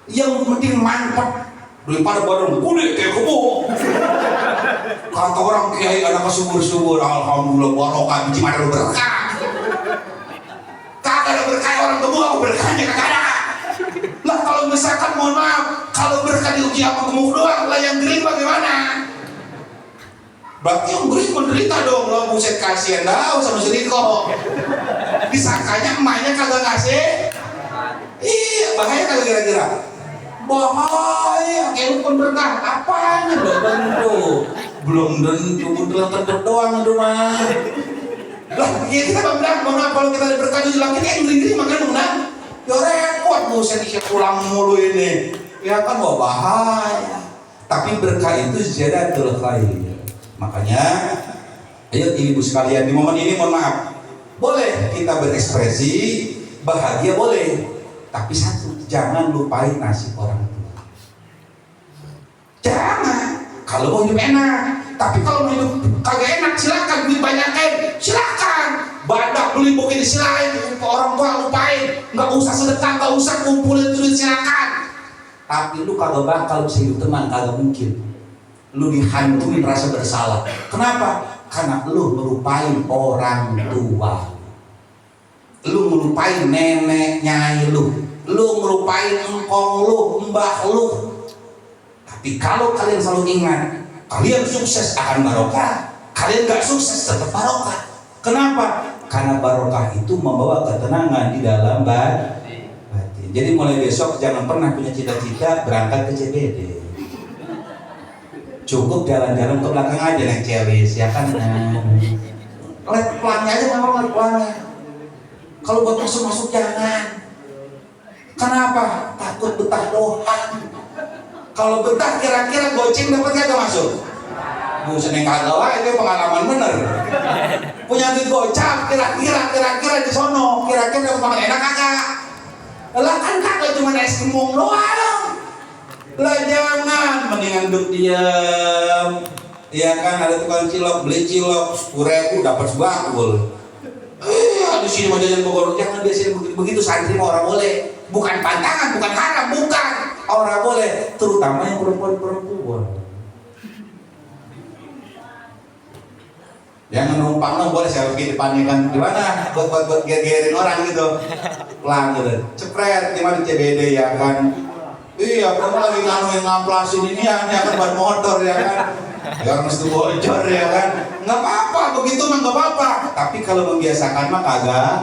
Speaker 1: Yang penting mantep daripada badan gede kayak kebo. Kata orang kiai anak subur-subur, alhamdulillah barokah biji mata lu berkah. Kagak ada berkah orang gemuk, berkahnya kagak ada. Lah kalau misalkan mohon maaf, kalau berkah diuji apa gemuk doang, lah yang grip bagaimana? Berarti yang grip menderita dong. Lo buset, kasihan dah sama si Riko. Disangkanya emaknya kagak ngasih. Iya, bahaya kagak kira-kira? Bahaya, kayak lu berkah apanya? Belum tentu, belum tentu doang itu mah. Lah, kita bilang, kalau kita berkah di langit, ngeri-ngeri makanya menang. Ya repot, buset, pulang mulu ini. Ya kan, bahaya. Tapi berkah itu ziyadatul khair. Makanya, ayo ibu sekalian, di momen ini mohon maaf, boleh kita berekspresi, bahagia boleh. Tapi satu, jangan lupain nasib orang tua. Jangan. Kalau mau hidup enak, tapi kalau mau hidup kagak enak, silakan duit banyakin, silakan. Badak beli bukan disilain, orang tua lupain. Nggak usah sedekah, nggak usah kumpulin duit, silakan. Tapi lu kagak bakal bisa hidup tenang, kagak mungkin. Lu dihantuin rasa bersalah. Kenapa? Karena lu melupain orang tua. Lu melupain nenek nyai lu melupain engkong lu, mbah lu. Tapi kalau kalian selalu ingat, kalian sukses akan barokah, kalian gak sukses tetap barokah. Kenapa? Karena barokah itu membawa ketenangan di dalam batin. Jadi mulai besok jangan pernah punya cita-cita berangkat ke CBD. Cukup jalan-jalan ke belakang aja naik cewek, ya kan? Lihat pelannya aja, ngomong pelannya. Kalau buat masuk jangan. Kenapa? Takut betah doang. Kalau betah kira-kira goceng dapat nggak masuk? buset yang kagak wae itu pengalaman bener. Punya duit gocap, kira-kira di sono, kira-kira dapat enak kagak? Lah kan kagak cuma es kembung doang. Lah jangan, mendingan duduk diam. Iya kan, ada tukang cilok, beli cilok 10.000 dapat sebakul. Di sini mau jajan Bogor, jangan biasain begitu, santri mau orang boleh. Bukan pantangan, bukan haram, bukan. Orang boleh, terutama yang perempuan. Jangan numpang dong, boleh saya bikin panikan gimana? Buat gegerin orang gitu. Pelan gitu. Cepret, gimana CBD ya kan? Iya, kamu lagi ngaplasin ini ya kan ban motor ya kan? Yang mesti bocor ya kan? Nggak apa-apa, begitu mah nggak apa-apa. Tapi kalau membiasakan mah kagak.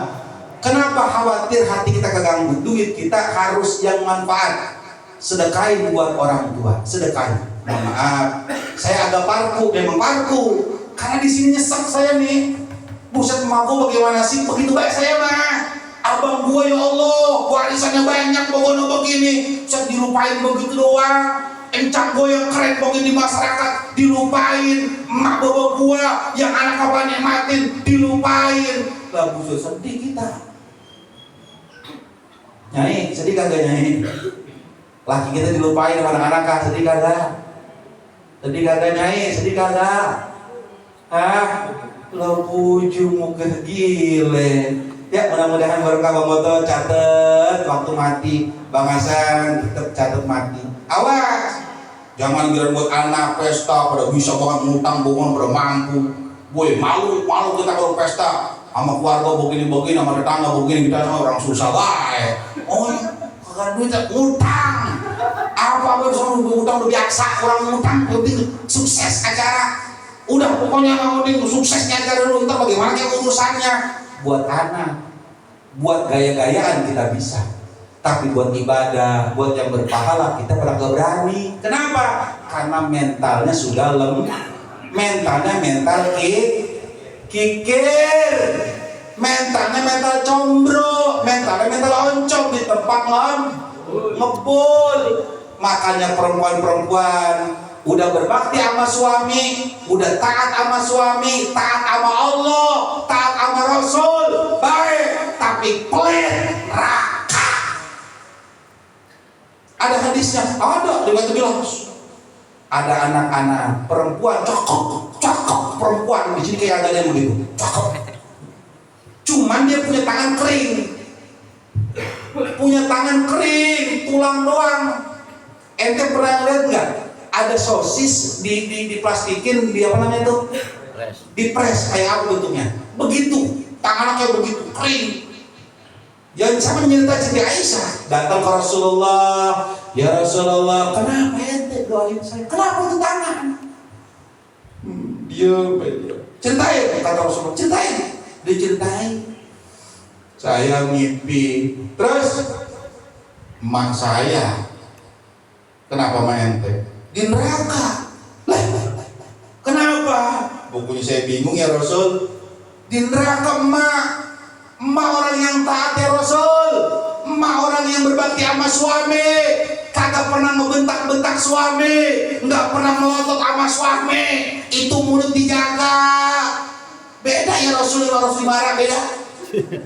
Speaker 1: Kenapa khawatir hati kita keganggu? Duit kita harus yang manfaat. Sedekahin buat orang tua, sedekahin. Mohon maaf, saya agak parku, memang parku. Karena di sini nyesek saya nih. Buset mabuk bagaimana sih? Begitu baik saya mah. Abang gua ya Allah, warisannya banyak pokoknya begini. Saya dilupain begitu doang. Encang gue yang keren begini di masyarakat dilupain. Emak bapak gua yang anak apa nikmatin dilupain. Lah buset sedih kita. Nyai, sedih kagak Nyai? Laki kita dilupain sama anak-anak kah? Sedih kagak? Sedih kagak Nyai? Sedih kagak? Hah? Lo puju muka gile. Ya mudah-mudahan berkah Bang Boto catet waktu mati. Bang Hasan tetap catet mati. Awas, jangan kira buat anak pesta pada bisa banget ngutang bongon pada mampu. Boy malu kita kalau pesta sama keluarga begini sama tetangga begini kita sama orang susah baik. Oh kagak duit ngutang. Apa bisa ngutang udah biasa orang ngutang lebih sukses acara. Udah pokoknya mau nih suksesnya acara dulu ntar bagaimana kayak urusannya. Buat anak, buat gaya-gayaan kita bisa. Tapi buat ibadah, buat yang berpahala kita pada gak berani. Kenapa? Karena mentalnya sudah lemah. Mentalnya mental kikir. Mentalnya mental combro. Mentalnya mental oncom di tempat ngebul. Makanya perempuan-perempuan udah berbakti sama suami, udah taat sama suami, taat sama Allah, taat sama Rasul, baik, tapi pelit, raka. Ada hadisnya, ada di Batu Bilas. Ada anak-anak perempuan cakep perempuan di sini kayak ada yang begitu, cakep. Cuman dia punya tangan kering, tulang doang. Ente pernah lihat nggak? Ada sosis diplastikin di apa namanya itu? Dipres kayak apa bentuknya? Begitu, tangannya kayak begitu kering. Yang sama menyertai Siti Aisyah datang ke Rasulullah, ya Rasulullah, kenapa ente doain saya? Kenapa itu tangan? Dia ceritain kata Rasulullah, diceritain. Saya mimpi, terus emak saya, kenapa emak ente? Di neraka. Lah, kenapa? Bukunya saya bingung ya Rasul. Di neraka emak orang yang taat ya Rasul, emak orang yang berbakti sama suami, kagak pernah ngebentak-bentak suami, nggak pernah melotot sama suami, itu mulut dijaga. Beda ya Rasul, kalau Rasul marah beda.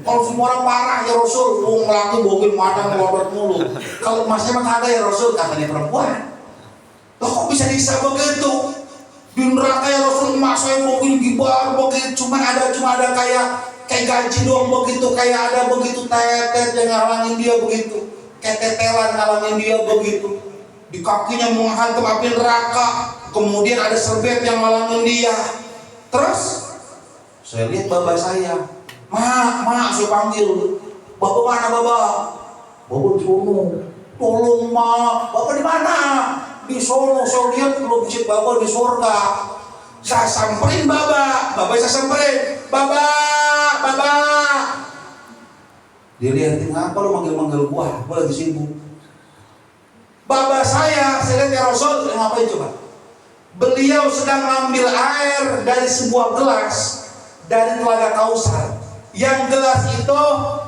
Speaker 1: Kalau semua orang parah ya Rasul, laki bogil mata ngelobot mulu. Kalau emasnya mah kagak ya Rasul, katanya perempuan. Loh kok bisa begitu? Di neraka ya Rasul, emak saya bogil gibar begitu, cuma ada kayak gaji doang begitu, kayak ada begitu tetet yang ngalangin dia begitu, kayak tetelan ngalangin dia begitu. Di kakinya menghantam api neraka, kemudian ada serbet yang ngalangin dia. Terus saya lihat bapak saya, mak saya panggil, bapak mana bapak? Bapak di sono. Tolong mak, bapak di mana? Di sono, saya lihat belum cip bapak di surga. Saya samperin bapak saya samperin, bapak. Dia liatin, apa lu manggil gua lagi sibuk. Bapak saya lihat ya Rasul, ngapain coba? Beliau sedang ngambil air dari sebuah gelas dari telaga Kausar. Yang gelas itu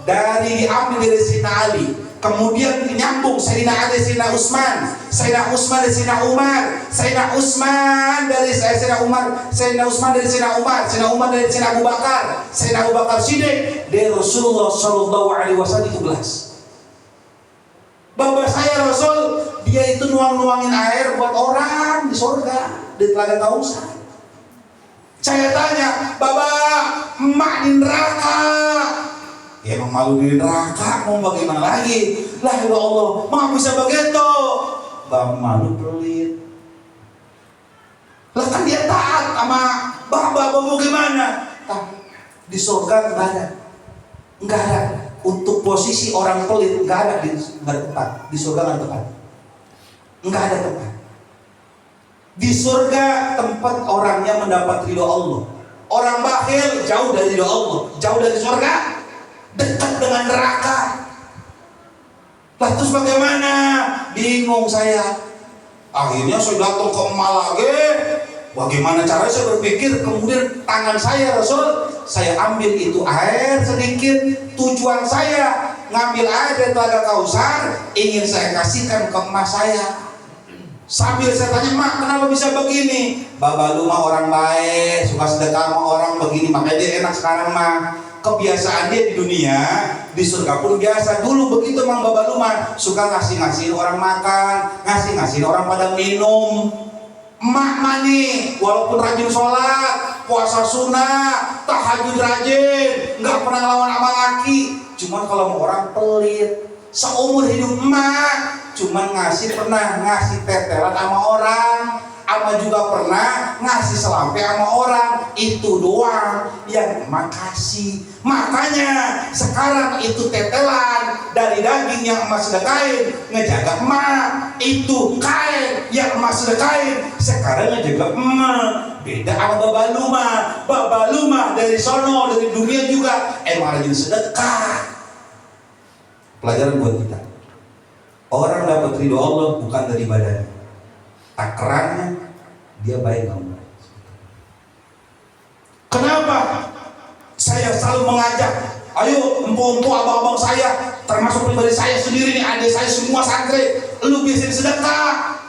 Speaker 1: diambil dari Sayyidina Ali. Kemudian nyambung Sayyidina Ali, Sayyidina Utsman, Sayyidina Utsman dari Sayyidina Umar, Sayyidina Utsman dari Sayyidina Umar, Sayyidina Utsman dari Sayyidina Umar, Sayyidina Umar dari Sayyidina Abu Bakar, Sayyidina Abu Bakar Siddiq dari Rasulullah Shallallahu Alaihi Wasallam itu gelas. Bapak saya Rasul, dia itu nuang-nuangin air buat orang di surga, di Telaga Kausar. Saya tanya, Bapak, emak di neraka. Ya emang malu di neraka, mau bagaimana lagi? Lah ya Allah, mak bisa begitu. Bapak malu pelit. Lah kan dia taat sama Bapak mau gimana? Di surga enggak ada. Untuk posisi orang pelit enggak ada tempat. Di surga enggak ada tempat. Enggak ada tempat. Di surga tempat orangnya mendapat ridho Allah. Orang bakhil jauh dari ridho Allah, jauh dari surga, dekat dengan neraka. Lah terus bagaimana? Bingung saya. Akhirnya saya datang ke emak lagi. Bagaimana caranya saya berpikir, kemudian tangan saya Rasul, saya ambil itu air sedikit. Tujuan saya ngambil air dari Telaga Kausar, ingin saya kasihkan ke emak saya. Sambil saya tanya, Mak, kenapa bisa begini? Bapak lu mah orang baik, suka sedekah sama orang begini, makanya dia enak sekarang mah. Kebiasaan dia di dunia, di surga pun biasa. Dulu begitu Mang Bapak lu mah, suka ngasih-ngasih orang makan, ngasih-ngasih orang pada minum. Emak mah nih, walaupun rajin sholat, puasa sunnah, tahajud rajin, nggak pernah lawan sama laki. Cuman kalau mau orang pelit, seumur hidup emak cuman pernah ngasih tetelan sama orang, ama juga pernah ngasih selampe sama orang. Itu doang yang emak kasih. Makanya sekarang itu tetelan dari daging yang emak sedekahin ngejaga emak, itu kain yang emak sedekahin sekarang ngejaga emak. Beda sama Bapak Luma dari sono, dari dunia juga emang rajin sedekah. Pelajaran buat kita, orang dapat ridho Allah bukan dari badannya, takarannya dia baik Allah. Kenapa saya selalu mengajak, ayo empu-empu abang-abang saya, termasuk pribadi saya sendiri nih, adik saya semua santri, lu biasain sedekah.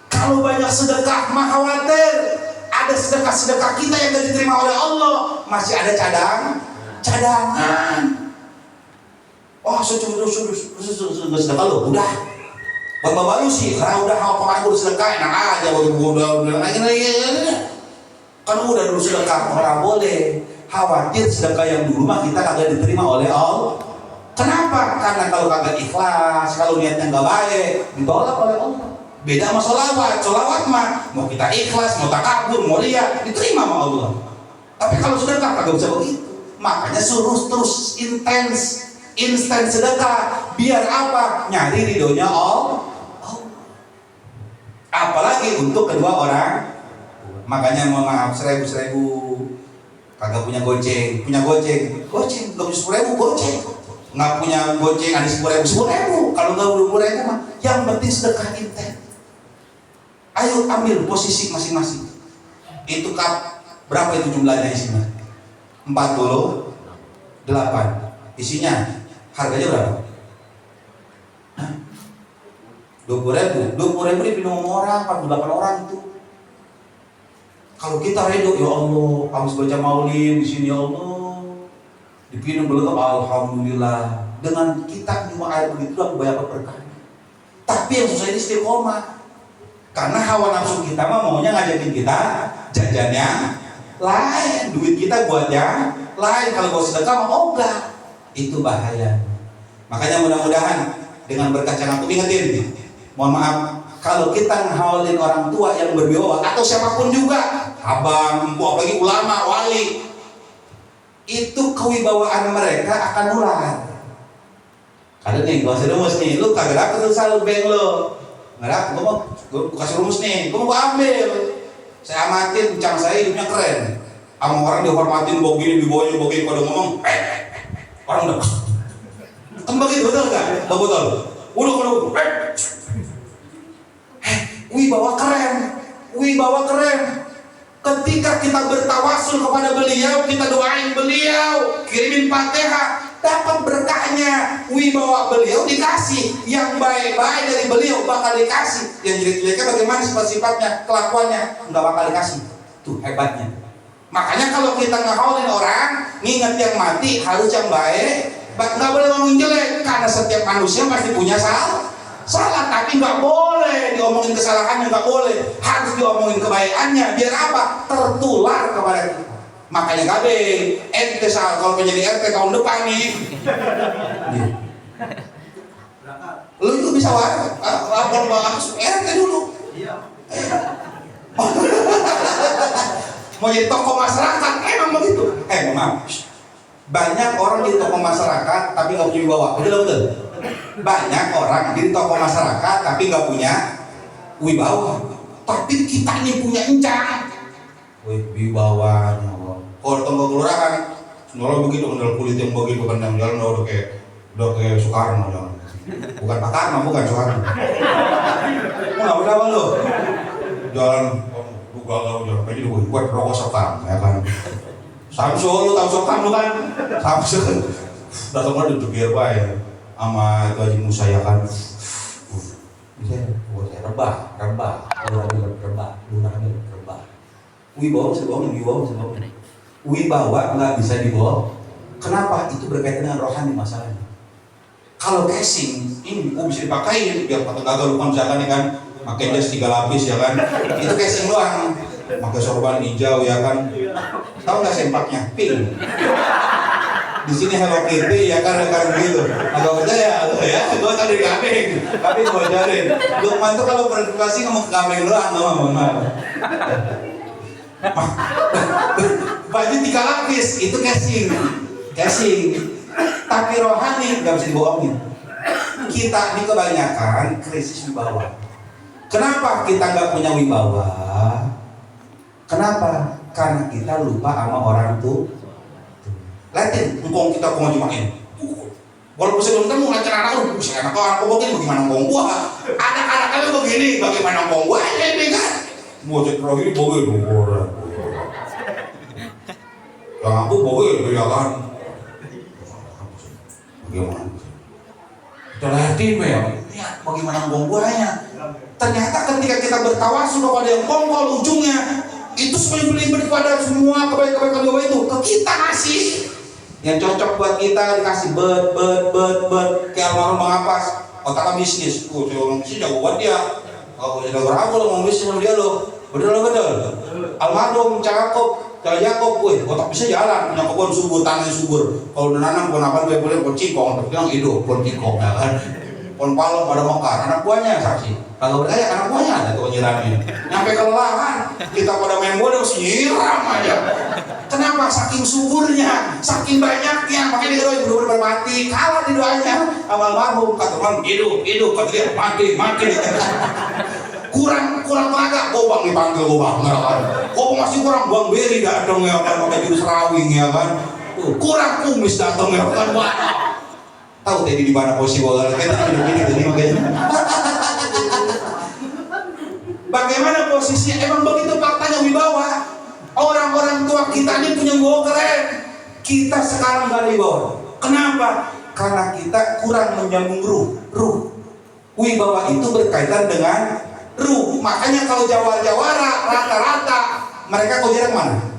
Speaker 1: Kalau banyak sedekah mah khawatir ada sedekah kita yang tidak diterima oleh Allah, masih ada cadangan. Oh, sedekah lo, udah. Bapak lu sih, karena udah apa udah sedekah, enak aja, udah lagi. Kan udah dulu sedekah, orang boleh. Khawatir sedekah yang dulu mah kita kagak diterima oleh Allah. Kenapa? Karena kalau kagak ikhlas, kalau niatnya nggak baik, ditolak oleh Allah. Beda sama sholawat mah mau kita ikhlas, mau takabur, mau riya, diterima sama Allah. Tapi kalau sedekah kagak bisa begitu. Makanya suruh terus instan sedekah, biar apa? Nyari ridhonya Allah. Apalagi untuk kedua orang. Makanya mohon maaf, 1000 kagak punya goceng, goceng nggak punya 10.000 goceng, nggak punya goceng ada 10.000, kalau nggak 20.000 mah, yang penting sedekah inten. Ayo ambil posisi masing-masing. Itu berapa itu jumlahnya isinya? 48. Isinya harganya berapa? 20.000 dipinum orang, 48 orang itu. Kalau kita redo, ya Allah, habis baca maulid di sini ya Allah, dipinum dulu, alhamdulillah. Dengan kita cuma air begitu aku banyak berkah. Tapi yang susah ini istiqomah. Karena hawa nafsu kita mah maunya ngajakin kita jajannya lain, duit kita buat yang lain. Kalau gak sedekah mah enggak. Itu bahaya. Makanya mudah-mudahan dengan berkaca aku ingetin, mohon maaf, kalau kita nghaulin orang tua yang berwibawa atau siapapun juga, abang, empu, apalagi ulama, wali, itu kewibawaan mereka akan nular. Kalau nih, gua kasih rumus nih, lu kagak dapet tuh salur beng lo, nggak dapet, gua kasih rumus nih, gua mau ambil. Saya amatin, ucap saya hidupnya keren. Sama orang dihormatin, begini, dibawanya begini, pada ngomong, orang udah, kan begitu betul nggak? Betul. Udah, wibawa keren. Ketika kita bertawasul kepada beliau, kita doain beliau, kirimin Fatihah, dapat berkahnya. Wibawa beliau dikasih, yang baik-baik dari beliau bakal dikasih, yang jelek-jeleknya bagaimana sifat-sifatnya, kelakuannya, nggak bakal dikasih. Tuh hebatnya. Makanya kalau kita ngehaulin orang, nginget yang mati harus yang baik, nggak boleh ngomongin jelek, karena setiap manusia pasti punya salah, tapi nggak boleh diomongin kesalahannya, nggak boleh, harus diomongin kebaikannya. Biar apa? Tertular kepada kita. Makanya gabe, ente kalau menjadi RT tahun depan nih, lu juga bisa lapor RT dulu. Mau jadi tokoh masyarakat, emang begitu. Maaf, banyak orang jadi tokoh masyarakat tapi nggak punya wibawa. Betul. Banyak orang jadi tokoh masyarakat tapi nggak punya wibawa. Tapi kita ini punya encang. Wibawanya. Kalau tonggo kelurahan, kalau begitu kendal kulit yang begitu pandang jalan udah kayak Soekarno jalan. Bukan Pak Karno, bukan Soekarno. Mau apa lo? Jalan galau jalan aja gue buat rokok Soekarno ya kan. Samsul, lu tahu Soekarno kan? Samsul. Datang ada jubir ya. Sama itu Haji Musa ya kan. Bisa buat saya rebah. Wibawa nggak bisa dibawa. Kenapa? Itu berkaitan dengan rohani masalahnya. Kalau casing ini bisa dipakai biar patah gagal lupa misalkan ya kan, pakai jas 3 lapis ya kan, itu casing doang. Pakai sorban hijau ya kan. Tahu nggak sempaknya? Pink. Di sini Hello Kitty ya kan gitu. Agak percaya ya, gue tadi di kambing, tapi gue ajarin. Lukman tuh kalau presentasi ngomong ke kambing doang, ngomong. Baju 3 lapis itu casing. Tapi rohani nggak bisa dibohongin. Kita ini kebanyakan krisis wibawa. Kenapa kita nggak punya wibawa? Kenapa? Karena kita lupa sama orang tuh. Lihatin, engkong kita kok ngajumain. Walaupun sebelum kamu ngajar anak lu, bisa anak aku begini, bagaimana engkong gua? Anak-anak kalian begini, bagaimana engkong gua? Ini kan? Mau cek roh ini begini, orang. Yang aku begini, ya kan? Bagaimana? Kita lihatin, ya. Bagaimana engkong guanya? Ternyata ketika kita bertawasul kepada yang kongkol ujungnya, itu semuanya beli kepada semua kebaikan-kebaikan doa itu ke kita ngasih. Yang cocok buat kita dikasih bet kayak almarhum Bang Apas, otaknya bisnis. Saya orang bisnis jago buat dia. Kalau jadi orang aku lo mau bisnis sama dia lo, betul. Almarhum Yakob, otak bisa jalan, punya kebun subur, tanah subur. Kalau udah nanam pohon apa gue boleh pohon cingkong, tapi bilang hidup pohon cingkong ya kan. Pohon palem pada mekar, anak buahnya saksi. Kalau berdaya anak buahnya ada tuh nyiramin. Nyampe kelelahan, kita pada main bola harus nyiram aja. Kenapa? Saking suburnya, saking banyaknya, makanya dia doa bener-bener mati, kalah di doanya. Almarhum kata Tuhan hidup, kata dia mati. Kurang tenaga, gobang dipanggil gobang, ya kan? Gobang masih kurang, buang beri datang ya kan, pakai jurus rawing ya kan? Kurang kumis datang ya kan? Tahu tadi di mana posisi bola? Kita begini tadi makanya. Bagaimana posisinya? Emang begitu faktanya wibawa. Orang-orang tua kita ini punya wibawa keren. Kita sekarang gak ada wibawa. Kenapa? Karena kita kurang menyambung ruh. Wibawa itu berkaitan dengan ruh. Makanya kalau jawara rata-rata mereka kok jarang mana?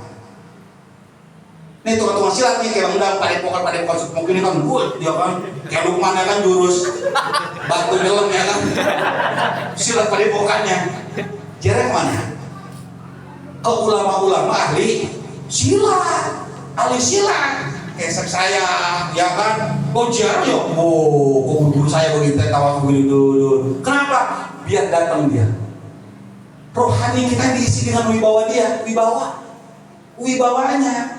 Speaker 1: Nih tukang silat nih kayak undang padepokan mungkin kan good dia kan kayak Lukman ya kan jurus batu nyelam ya kan silat padepokannya jarang mana? Ke ulama-ulama ahli silat kayak saya ya kan kok jarang ya kok guru saya begitu tawa begini dulu kenapa? Biar datang dia rohani kita diisi dengan wibawanya.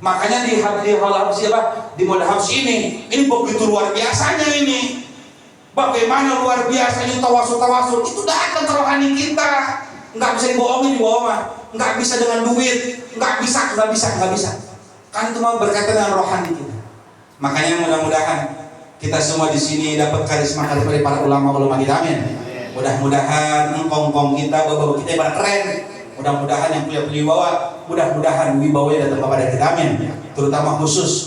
Speaker 1: Makanya di modal habs ini begitu luar biasanya ini. Bagaimana luar biasanya tawasul itu datang ke rohani kita. Nggak bisa dibohongin di bawah, nggak bisa dengan duit, nggak bisa. Kan itu mau berkaitan dengan rohani kita. Makanya mudah-mudahan kita semua di sini dapat karisma dari para ulama kita, amin. Mudah-mudahan engkong kita, bapak kita yang keren. Mudah-mudahan yang punya wibawa, mudah-mudahan wibawanya datang kepada kita, amin. Terutama khusus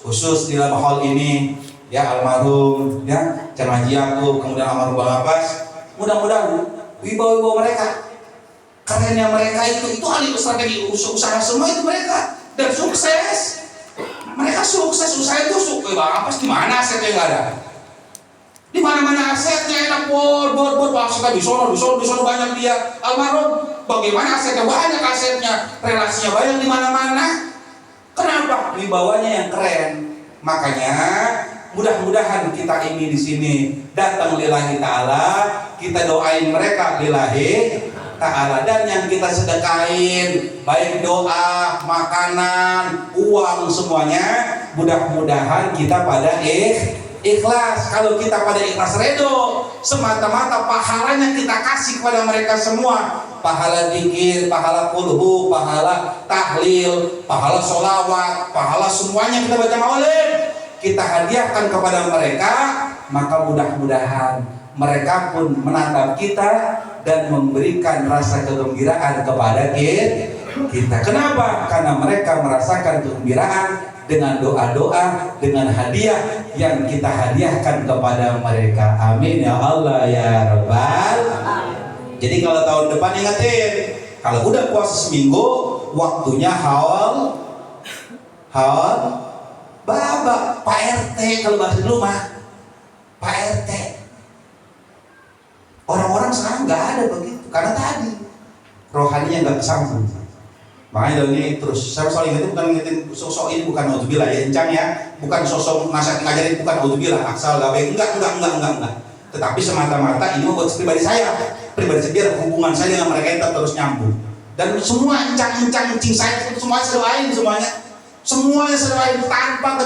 Speaker 1: khusus di dalam hal ini ya almarhum ya Cang Haji Yakub, kemudian almarhum Bang Abbas, mudah-mudahan wibawa mereka, karenanya mereka itu ahli strategi usaha semua itu mereka, dan sukses. Mereka sukses, usaha itu sukses. Bang Abbas di mana asetnya nggak ada? Di mana-mana asetnya enak, bor asetnya di sono banyak dia. Almarhum bagaimana asetnya? Banyak asetnya, relasinya banyak di mana-mana. Kenapa? Wibawanya yang keren. Makanya mudah-mudahan kita ini di sini datang lillahi ta'ala, kita doain mereka lillahi ta'ala, dan yang kita sedekahin baik doa, makanan, uang semuanya mudah-mudahan kita pada ikhlas. Kalau kita pada ikhlas redo, semata-mata pahalanya kita kasih kepada mereka semua. Pahala zikir, pahala kulhu, pahala tahlil, pahala sholawat, pahala semuanya kita baca maulid, kita hadiahkan kepada mereka. Maka mudah-mudahan mereka pun menatap kita dan memberikan rasa kegembiraan kepada kita. Kenapa? Karena mereka merasakan kegembiraan dengan doa-doa, dengan hadiah yang kita hadiahkan kepada mereka. Amin ya Allah ya Rabbal. Jadi kalau tahun depan ingatin, kalau udah puasa seminggu, waktunya haul baba Pak RT, kalau bahasa dulu mah Pak RT. Orang-orang sekarang nggak ada begitu, karena tadi rohaninya nggak kesambung. Makanya ini terus saya selalu ingetin, bukan ingetin sosok ini, bukan naudzubillah ya encang ya, bukan sosok ngajarin, bukan naudzubillah aksal gawe, enggak. Tetapi semata-mata ini buat pribadi saya biar hubungan saya dengan mereka itu terus nyambung. Dan semua encing saya semuanya semuanya tanpa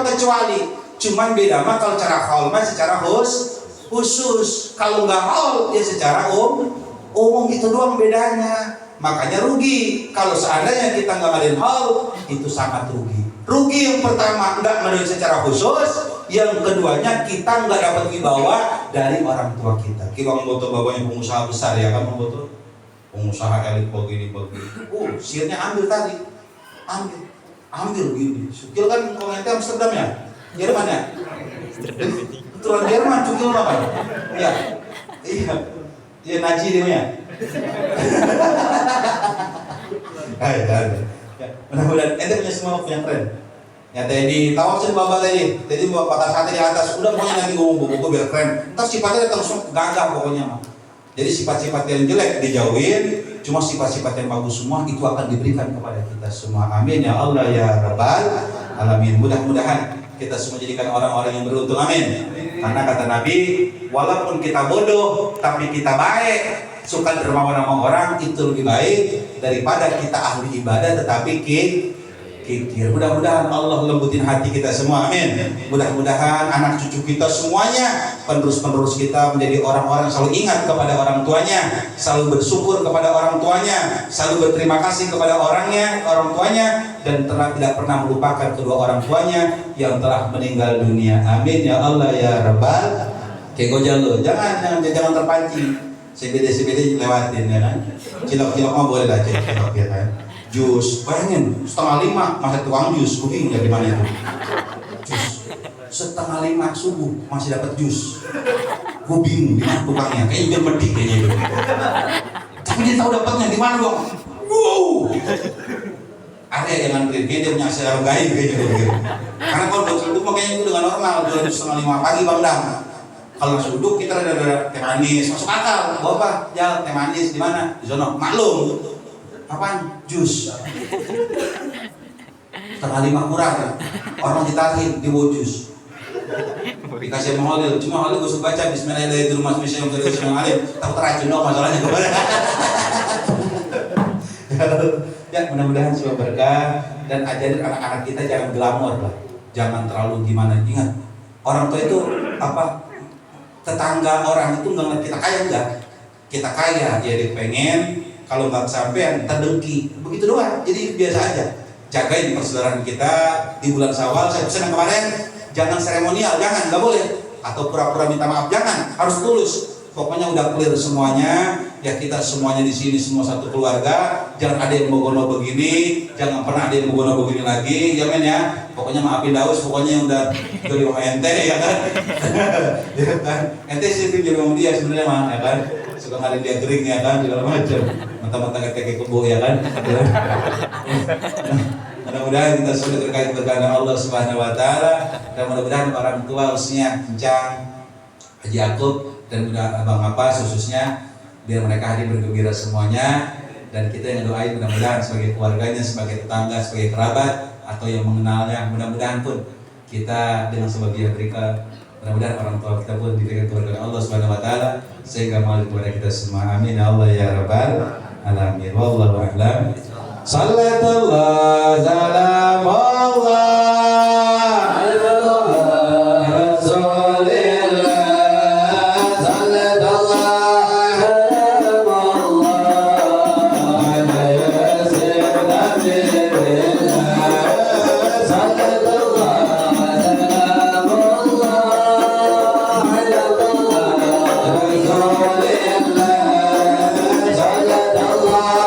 Speaker 1: kecuali. Cuman beda mah kalau cara haul mah secara khusus. Kalau nggak haul ya secara umum itu doang bedanya. Makanya rugi kalau seandainya kita nggak ngadain haul, itu sangat rugi. Rugi yang pertama nggak ngadain secara khusus, yang keduanya kita nggak dapat wibawa dari orang tua kita. Kita membutuh bapaknya pengusaha besar ya kan, membutuh pengusaha elit begini. Sirnya ambil tadi, ambil gini. Sukil kan komentar Amsterdam ya, Jerman ya. Keturunan Jerman, Sukil apa? Iya Naji dia ya. Mudah-mudahan ente punya semua punya keren. Ya tadi tawafin bapak tadi mau bakar sate di atas, udah pokoknya nanti ngomong biar keren. Ntar sifatnya langsung gagah pokoknya mah. Jadi sifat-sifat yang jelek dijauhin, cuma sifat-sifat yang bagus semua itu akan diberikan kepada kita semua. Amin ya Allah ya Rabbal alamin. Mudah-mudahan kita semua jadikan orang-orang yang beruntung. Amin. Karena kata Nabi, walaupun kita bodoh tapi kita baik, suka dermawan sama orang, itu lebih baik daripada kita ahli ibadah tetapi kikir. Mudah-mudahan Allah lembutin hati kita semua. Amin. Mudah-mudahan anak cucu kita semuanya, penerus-penerus kita menjadi orang-orang selalu ingat kepada orang tuanya, selalu bersyukur kepada orang tuanya, selalu berterima kasih kepada orang tuanya, dan tidak pernah melupakan kedua orang tuanya yang telah meninggal dunia. Amin ya Allah ya Rabbal. Kegojalo, jangan terpancing. CBD lewatin ya kan. Cilok mah boleh lah cilok ya kan. Jus, bayangin 4:30 masih tukang jus, gue bingung dari mana itu. Jus 4:30 subuh masih dapat jus, gue bingung di mana tukangnya, kayaknya biar medik kayaknya itu. Tapi dia tahu dapatnya di mana dong. Wow, ada yang ngantri, dia punya sejarah gaib kayaknya gitu. Karena kalau udah duduk makanya itu dengan normal, 4:30 pagi Bang Dam. Kalau masih duduk kita ada teh manis, masuk akal. Bawa apa? Ya teh manis di mana? Di sono. Maklum. Apaan? Jus. 4:30 kurang. Orang ditarik di bawa jus. Dikasih sama Holil, cuma Holil gue suka baca Bismillahirrahmanirrahim. Takut racun dong masalahnya kemarin. Ya mudah-mudahan semua berkah dan ajarin anak-anak kita jangan glamor lah, jangan terlalu gimana. Ingat orang tua itu apa? Tetangga orang itu nggak kita kaya enggak? Kita kaya, ya dia pengen. Kalau nggak sampean terdengki, begitu doang. Jadi biasa aja. Jagain persaudaraan kita di bulan Syawal. Saya pesan kemarin, jangan seremonial, nggak boleh. Atau pura-pura minta maaf, jangan. Harus tulus. Pokoknya udah clear semuanya. ya kita semuanya di sini semua satu keluarga, jangan ada yang bogono begini, jangan pernah ada yang bogono begini lagi, ya men ya. Pokoknya maafin Daus, pokoknya yang udah jadi rumah ente ya kan. Ya kan, ente sih jadi rumah dia sebenarnya mah ya kan, suka ngalin dia kering ya kan, segala macam, mentang-mentang kayak kebo ya kan. Mudah-mudahan kita sudah terkait berkenan Allah Subhanahu Wa Taala, dan mudah-mudahan orang tua khususnya Encang, Haji Akub dan udah Abang Apas khususnya, biar mereka hadir bergembira semuanya, dan kita yang doain mudah-mudahan sebagai keluarganya, sebagai tetangga, sebagai kerabat atau yang mengenalnya, mudah-mudahan pun kita dengan sebagian mereka, mudah-mudahan orang tua kita pun diberikan keluarga Allah Subhanahu Wa Taala sehingga mengalir kepada kita semua. Amin ya Allah ya Rabbal alamin. Wallahu a'lam. Sallallahu salam Allah